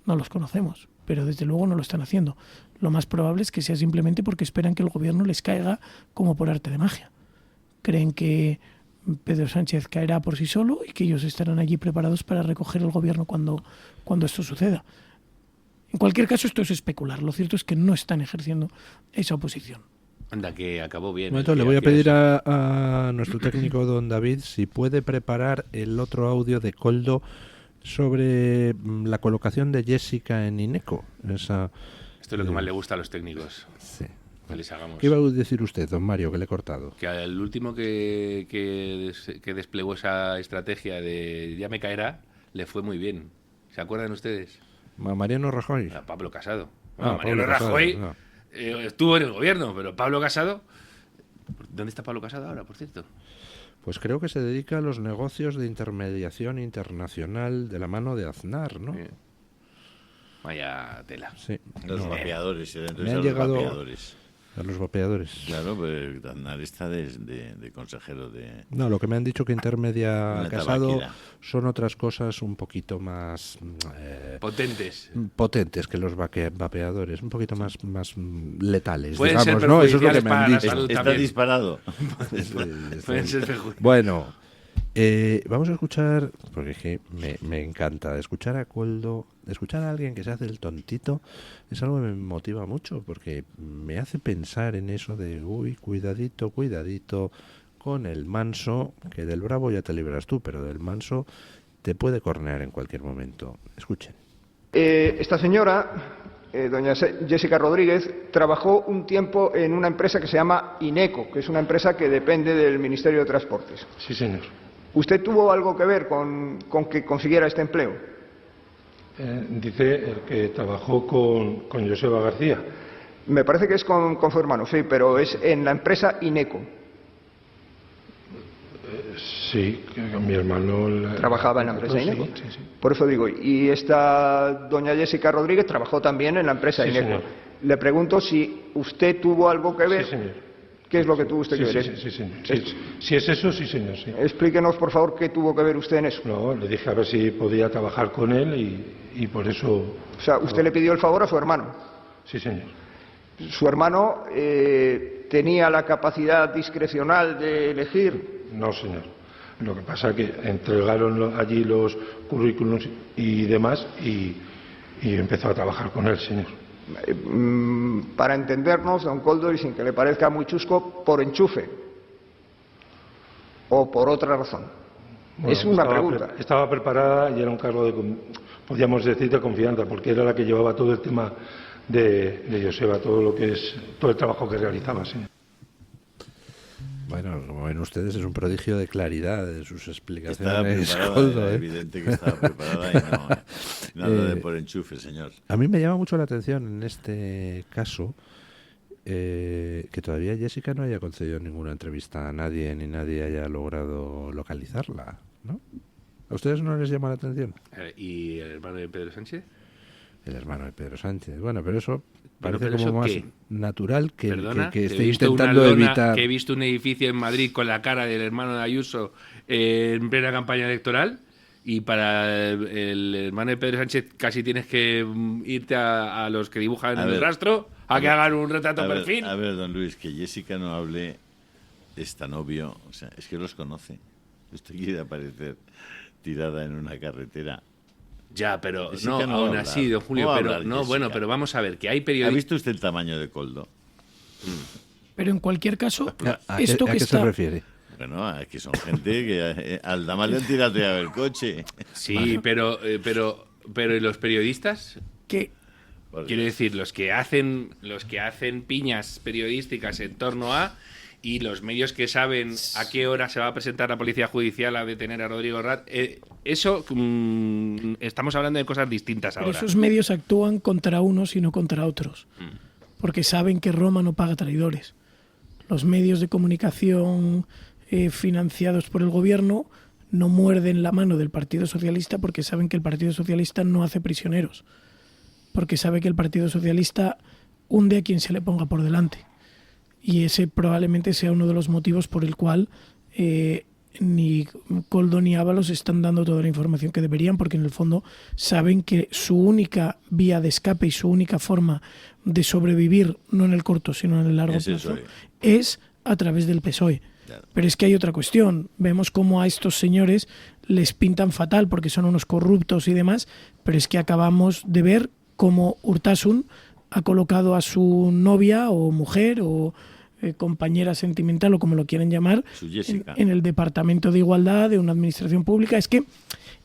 no los conocemos, pero desde luego no lo están haciendo. Lo más probable es que sea simplemente porque esperan que el gobierno les caiga como por arte de magia. Creen que Pedro Sánchez caerá por sí solo y que ellos estarán allí preparados para recoger el gobierno cuando esto suceda. En cualquier caso, esto es especular. Lo cierto es que no están ejerciendo esa oposición. Anda, que acabó bien. Un momento, le voy a pedir a nuestro técnico, don David, si puede preparar el otro audio de Koldo sobre la colocación de Jessica en INECO. Esto es lo que más le gusta a los técnicos. Sí. Que les hagamos. ¿Qué iba a decir usted, don Mario, que le he cortado? Que al último que desplegó esa estrategia de ya me caerá, le fue muy bien. ¿Se acuerdan ustedes? Mariano Rajoy. A Pablo Casado. Pablo Mariano Rajoy Casado, estuvo en el gobierno, pero Pablo Casado... ¿Dónde está Pablo Casado ahora, por cierto? Pues creo que se dedica a los negocios de intermediación internacional de la mano de Aznar, ¿no? Sí. Vaya tela. Sí. Los vapeadores, Me han llegado a los vapeadores. Claro, pero Aznar está de consejero de... No, lo que me han dicho que intermedia Una Casado tabaquera. son otras cosas un poquito más... potentes que los vapeadores, un poquito más letales, Pueden digamos, ser ¿no? Eso es lo que me perjudiciales para han la dicho. salud Está también. disparado. Pueden ser perjudiciales. Bueno, vamos a escuchar, porque es que me encanta, escuchar a Koldo, escuchar a alguien que se hace el tontito, es algo que me motiva mucho, porque me hace pensar en eso de, uy, cuidadito, cuidadito, con el manso, que del bravo ya te libras tú, pero del manso te puede cornear en cualquier momento. Escuchen. Esta señora, doña Jessica Rodríguez, trabajó un tiempo en una empresa que se llama INECO, que es una empresa que depende del Ministerio de Transportes. Sí, señor. ¿Usted tuvo algo que ver con que consiguiera este empleo? Dice el que trabajó con Joseba García. Me parece que es con su hermano, sí, pero es en la empresa INECO. Sí, que mi hermano... Trabajaba en la empresa INECO. Sí, sí. Por eso digo, y esta doña Jessica Rodríguez trabajó también en la empresa Sí, INECO. señor. Le pregunto si usted tuvo algo que ver. Sí, señor. ¿Qué es lo que tuvo usted que ver? Sí, señor. Si es eso, sí, señor. Sí. Explíquenos, por favor, qué tuvo que ver usted en eso. No, le dije a ver si podía trabajar con él y por eso... O sea, usted le pidió el favor a su hermano. Sí, señor. ¿Su hermano tenía la capacidad discrecional de elegir? No, señor. Lo que pasa es que entregaron allí los currículums y demás y empezó a trabajar con él, señor. Para entendernos, don Koldo, y sin que le parezca muy chusco, por enchufe o por otra razón. Bueno, es una pregunta. Estaba preparada y era un cargo podríamos decir, de confianza, porque era la que llevaba todo el tema de Joseba, todo el trabajo que realizaba, señor. Bueno, como ven ustedes, es un prodigio de claridad de sus explicaciones. Estaba preparada, Koldo, era evidente que estaba preparada y no nada de por enchufe, señor. A mí me llama mucho la atención en este caso que todavía Jessica no haya concedido ninguna entrevista a nadie, ni nadie haya logrado localizarla, ¿no? ¿A ustedes no les llama la atención? ¿Y el hermano de Pedro Sánchez? El hermano de Pedro Sánchez. Bueno, pero eso Bueno, parece pero como eso más ¿qué? natural que Que esté he visto intentando una lona, evitar... que he visto un edificio en Madrid con la cara del hermano de Ayuso en plena campaña electoral, y para el hermano de Pedro Sánchez casi tienes que irte a los que dibujan el rastro a que hagan un retrato perfil. A ver, don Luis, que Jessica no hable está novio, o sea, es que los conoce. Usted quiere aparecer tirada en una carretera. Ya, pero Jessica no, aún va a así, hablar. don Julio, No va a pero hablar, no, Jessica. bueno, pero vamos a ver, que hay ¿Ha periodistas... visto usted el tamaño de Koldo? Pero en cualquier caso, ¿A esto qué que se está... refiere? Bueno, es que son gente que al Dama le han tirateado el coche. Sí, pero ¿y los periodistas? ¿Qué? Quiero decir, los que hacen piñas periodísticas en torno a, y los medios que saben a qué hora se va a presentar la policía judicial a detener a Rodrigo Rato, eso estamos hablando de cosas distintas Pero ahora. esos medios actúan contra unos y no contra otros, porque saben que Roma no paga traidores. Los medios de comunicación financiados por el gobierno no muerden la mano del Partido Socialista porque saben que el Partido Socialista no hace prisioneros, porque sabe que el Partido Socialista hunde a quien se le ponga por delante. Y ese probablemente sea uno de los motivos por el cual ni Koldo ni Ábalos están dando toda la información que deberían, porque en el fondo saben que su única vía de escape y su única forma de sobrevivir, no en el corto sino en el largo plazo, es a través del PSOE. Pero es que hay otra cuestión. Vemos cómo a estos señores les pintan fatal porque son unos corruptos y demás, pero es que acabamos de ver cómo Urtasun ha colocado a su novia o mujer o compañera sentimental o como lo quieran llamar en el Departamento de Igualdad de una administración pública. Es que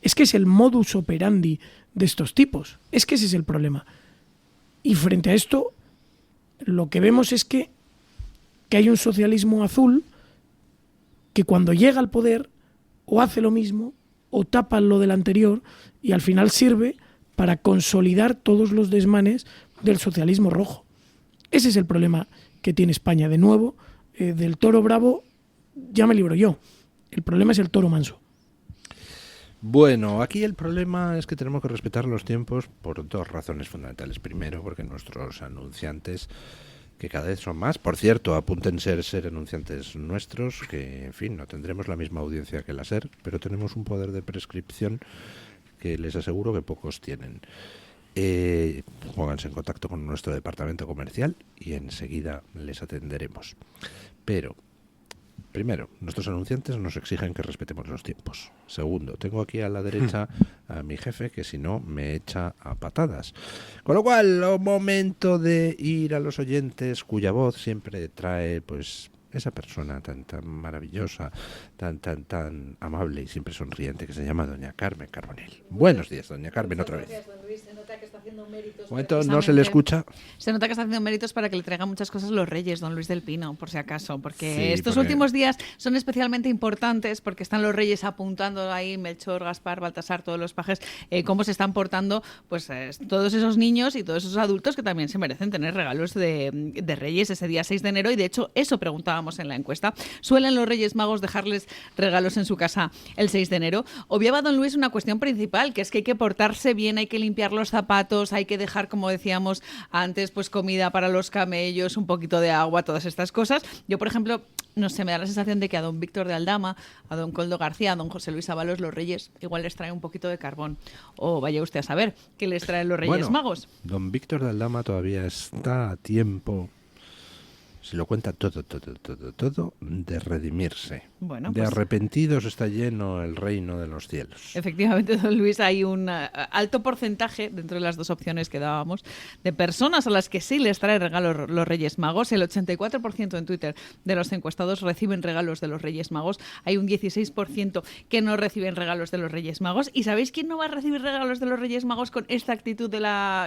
es el modus operandi de estos tipos. Es que ese es el problema. Y frente a esto, lo que vemos es que hay un socialismo azul que cuando llega al poder o hace lo mismo o tapa lo del anterior y al final sirve para consolidar todos los desmanes del socialismo rojo. Ese es el problema que tiene España. De nuevo, del toro bravo ya me libro yo. El problema es el toro manso. Bueno, aquí el problema es que tenemos que respetar los tiempos por dos razones fundamentales. Primero, porque nuestros anunciantes, que cada vez son más, por cierto, apúntense ser anunciantes nuestros, que en fin, no tendremos la misma audiencia que la SER, pero tenemos un poder de prescripción que les aseguro que pocos tienen. Pónganse en contacto con nuestro departamento comercial y enseguida les atenderemos. Pero, primero, nuestros anunciantes nos exigen que respetemos los tiempos. Segundo, tengo aquí a la derecha a mi jefe que si no me echa a patadas. Con lo cual, momento de ir a los oyentes cuya voz siempre trae, pues, esa persona tan maravillosa, tan amable y siempre sonriente que se llama doña Carmen Carbonell. Buenos días, doña Carmen, otra vez. Don Luis, se nota que está haciendo méritos. Un momento, no se le escucha. Se nota que está haciendo méritos para que le traigan muchas cosas los Reyes, don Luis del Pino, por si acaso, porque Sí, estos últimos días son especialmente importantes porque están los Reyes apuntando ahí, Melchor, Gaspar, Baltasar, todos los pajes, cómo se están portando pues todos esos niños y todos esos adultos que también se merecen tener regalos de Reyes ese día 6 de enero y de hecho eso preguntábamos en la encuesta. ¿Suelen los Reyes Magos dejarles regalos en su casa el 6 de enero? Obviaba don Luis una cuestión principal, que es que hay que portarse bien, hay que limpiar los zapatos, hay que dejar, como decíamos antes, pues comida para los camellos, un poquito de agua, todas estas cosas. Yo, por ejemplo, no sé, me da la sensación de que a don Víctor de Aldama, a don Coldo García, a don José Luis Ábalos, los Reyes igual les traen un poquito de carbón. O vaya usted a saber qué les traen los Reyes Magos. Don Víctor de Aldama todavía está a tiempo, si lo cuenta todo, de redimirse. Bueno, de pues, arrepentidos está lleno el reino de los cielos. Efectivamente, don Luis, hay un alto porcentaje, dentro de las dos opciones que dábamos, de personas a las que sí les trae regalos los Reyes Magos. El 84% en Twitter de los encuestados reciben regalos de los Reyes Magos. Hay un 16% que no reciben regalos de los Reyes Magos. ¿Y sabéis quién no va a recibir regalos de los Reyes Magos con esta actitud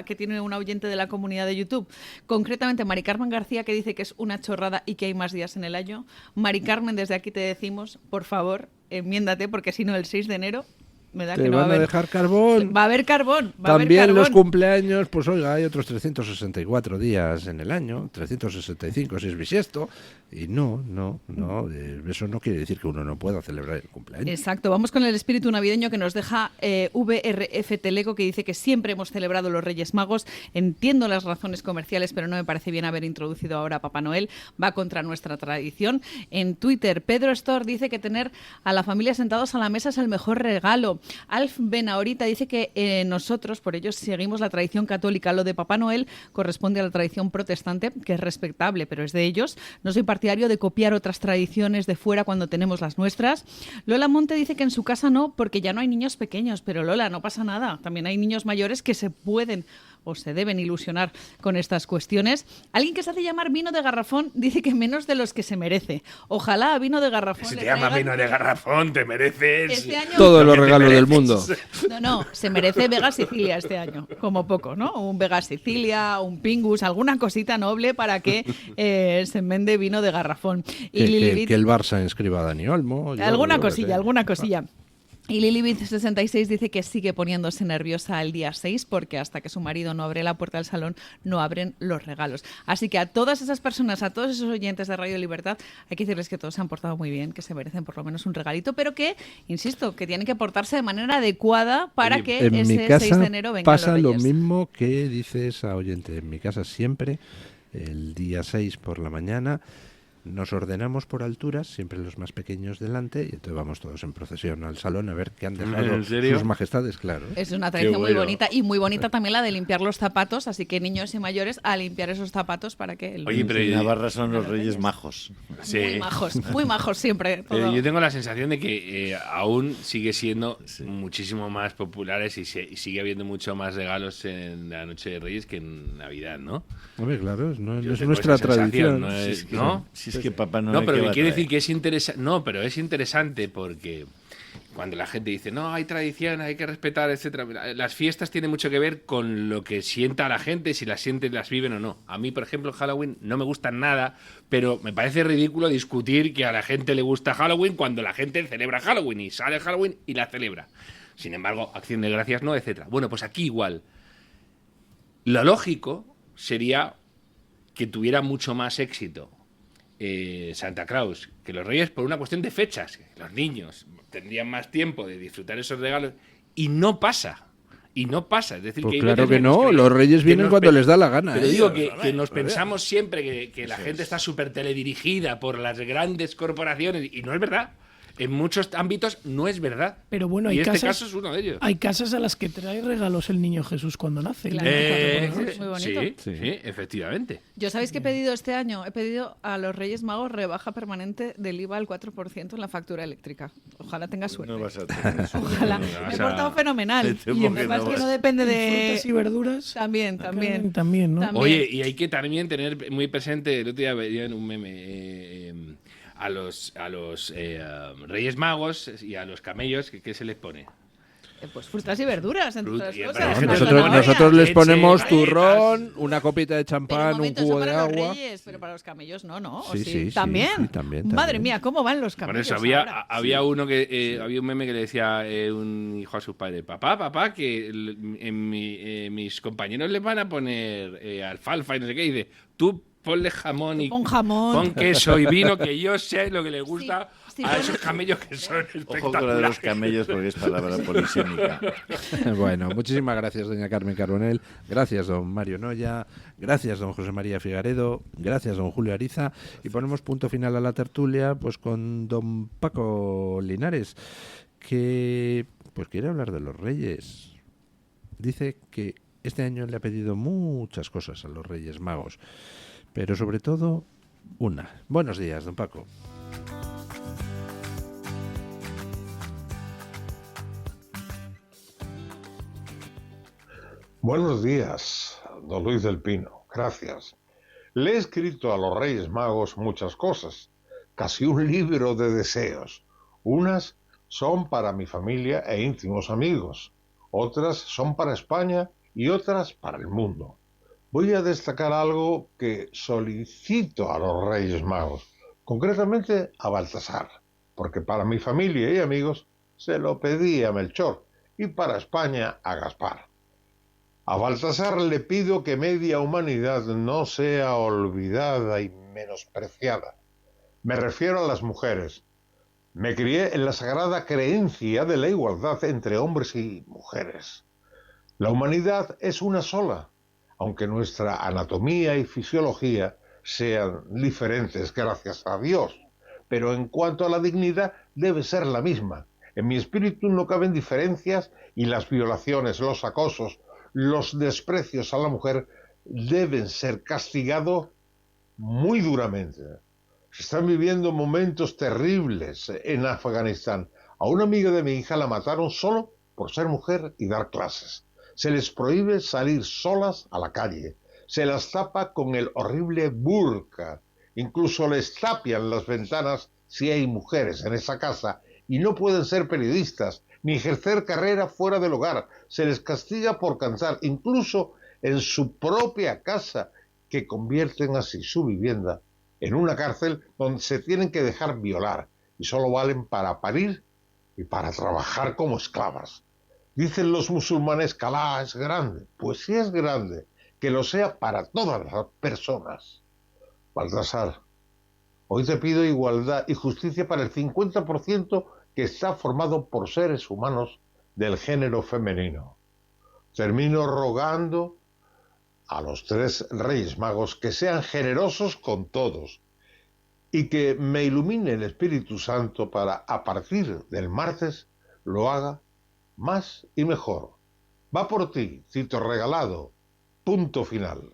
que tiene un oyente de la comunidad de YouTube? Concretamente, Mari Carmen García, que dice que es una chorrada y que hay más días en el año. Mari Carmen, desde aquí te decimos, por favor, enmiéndate, porque si no el 6 de enero me da Te que no van va a haber... dejar carbón. Va a haber carbón. También los cumpleaños, pues oiga, hay otros 364 días en el año, 365 si es bisiesto, y no, eso no quiere decir que uno no pueda celebrar el cumpleaños. Exacto, vamos con el espíritu navideño que nos deja VRF Teleco, que dice que siempre hemos celebrado los Reyes Magos. Entiendo las razones comerciales, pero no me parece bien haber introducido ahora a Papá Noel. Va contra nuestra tradición. En Twitter, Pedro Store dice que tener a la familia sentados a la mesa es el mejor regalo. Alf Benahorita dice que nosotros, por ello, seguimos la tradición católica. Lo de Papá Noel corresponde a la tradición protestante, que es respetable, pero es de ellos. No soy partidario de copiar otras tradiciones de fuera cuando tenemos las nuestras. Lola Monte dice que en su casa no, porque ya no hay niños pequeños, pero Lola, no pasa nada. También hay niños mayores que se pueden o se deben ilusionar con estas cuestiones. Alguien que se hace llamar vino de garrafón dice que menos de los que se merece. Ojalá a vino de garrafón Si le te llama traigan... vino de garrafón, te mereces Este año... todos los regalos del mundo. No, se merece Vega Sicilia este año, como poco, ¿no? Un Vega Sicilia, un Pingus, alguna cosita noble para que se vende vino de garrafón. Y que el Barça inscriba a Dani Olmo. Alguna cosilla. Y Lilibit66 dice que sigue poniéndose nerviosa el día 6 porque hasta que su marido no abre la puerta del salón no abren los regalos. Así que a todas esas personas, a todos esos oyentes de Radio Libertad, hay que decirles que todos se han portado muy bien, que se merecen por lo menos un regalito, pero que, insisto, que tienen que portarse de manera adecuada para que ese 6 de enero vengan los pasa Reyes. lo mismo que dice esa oyente. En mi casa siempre, el día 6 por la mañana, nos ordenamos por alturas, siempre los más pequeños delante, y entonces vamos todos en procesión al salón a ver qué han dejado sus majestades, claro. Es una tradición muy bonita, y muy bonita también la de limpiar los zapatos, así que niños y mayores a limpiar esos zapatos para que... Oye, pero en Navarra son los Reyes Majos. Sí. Muy majos siempre. Pero yo tengo la sensación de que aún sigue siendo muchísimo más populares y sigue habiendo mucho más regalos en la Noche de Reyes que en Navidad, ¿no? Hombre, claro, no es tengo nuestra esa sensación, tradición. ¿no? Si es que Papá Noel... No, pero me quiere decir que es interesante. No, pero es interesante porque cuando la gente dice, no, hay tradición, hay que respetar, etcétera. Las fiestas tienen mucho que ver con lo que sienta la gente, si las sienten, las viven o no. A mí, por ejemplo, Halloween no me gusta nada, pero me parece ridículo discutir que a la gente le gusta Halloween cuando la gente celebra Halloween y sale Halloween y la celebra. Sin embargo, Acción de Gracias no, etcétera. Bueno, pues aquí igual. Lo lógico sería que tuviera mucho más éxito Santa Claus, que los reyes, por una cuestión de fechas, los niños tendrían más tiempo de disfrutar esos regalos, y no pasa. Y no pasa, es decir, Pues que hay claro veces que no, los reyes vienen cuando les da la gana. Pero digo que nos pensamos siempre que la gente está súper teledirigida por las grandes corporaciones, y no es verdad. En muchos ámbitos no es verdad. Pero bueno, y hay este casas, caso es uno de ellos. Hay casas a las que trae regalos el niño Jesús cuando nace. Muy bonito. Sí, efectivamente. ¿Yo sabéis qué he pedido este año? He pedido a los Reyes Magos rebaja permanente del IVA al 4% en la factura eléctrica. Ojalá tenga suerte. No vas a tener suerte. Ojalá. Me he portado fenomenal. Y además que no depende de... Frutas y verduras. También. También, ¿no? También. Oye, y hay que también tener muy presente, el otro día veía en un meme, a los Reyes Magos y a los camellos, ¿qué se les pone? Pues frutas y verduras, entre otras cosas. Nosotros les ponemos leche, turrón, una copita de champán, un eso cubo para de los agua. Reyes, pero para los camellos no, ¿no? ¿O Sí, sí? sí, ¿También? sí, también. Madre mía, ¿cómo van los Por camellos eso ahora? había uno que había un meme que le decía un hijo a su padre, papá, que mis compañeros les van a poner alfalfa y no sé qué, y dice, tú ponle jamón y pon jamón, pon queso y vino, que yo sé lo que le gusta a esos camellos que son espectaculares. Ojo con lo de los camellos, porque es palabra polisémica. Bueno, muchísimas gracias, doña Carmen Carbonell. Gracias, don Mario Noya. Gracias, don José María Figaredo. Gracias, don Julio Ariza. Y ponemos punto final a la tertulia pues con don Paco Linares, que pues quiere hablar de los Reyes. Dice que este año le ha pedido muchas cosas a los Reyes Magos, pero sobre todo una. Buenos días, don Paco. Buenos días, don Luis del Pino. Gracias. Le he escrito a los Reyes Magos muchas cosas, casi un libro de deseos. Unas son para mi familia e íntimos amigos, otras son para España y otras para el mundo. Voy a destacar algo que solicito a los Reyes Magos, concretamente a Baltasar, porque para mi familia y amigos se lo pedí a Melchor y para España a Gaspar. A Baltasar le pido que media humanidad no sea olvidada y menospreciada. Me refiero a las mujeres. Me crié en la sagrada creencia de la igualdad entre hombres y mujeres. La humanidad es una sola, aunque nuestra anatomía y fisiología sean diferentes, gracias a Dios. Pero en cuanto a la dignidad, debe ser la misma. En mi espíritu no caben diferencias y las violaciones, los acosos, los desprecios a la mujer deben ser castigados muy duramente. Se están viviendo momentos terribles en Afganistán. A una amiga de mi hija la mataron solo por ser mujer y dar clases. Se les prohíbe salir solas a la calle. Se las tapa con el horrible burka. Incluso les tapian las ventanas si hay mujeres en esa casa y no pueden ser periodistas ni ejercer carrera fuera del hogar. Se les castiga por cantar, incluso en su propia casa, que convierten así su vivienda en una cárcel donde se tienen que dejar violar y solo valen para parir y para trabajar como esclavas. Dicen los musulmanes que Alá es grande. Pues sí es grande, que lo sea para todas las personas. Baltasar, hoy te pido igualdad y justicia para el 50% que está formado por seres humanos del género femenino. Termino rogando a los 3 Reyes Magos que sean generosos con todos y que me ilumine el Espíritu Santo para, a partir del martes, lo haga más y mejor. Va por ti, Cito Regalado. Punto final.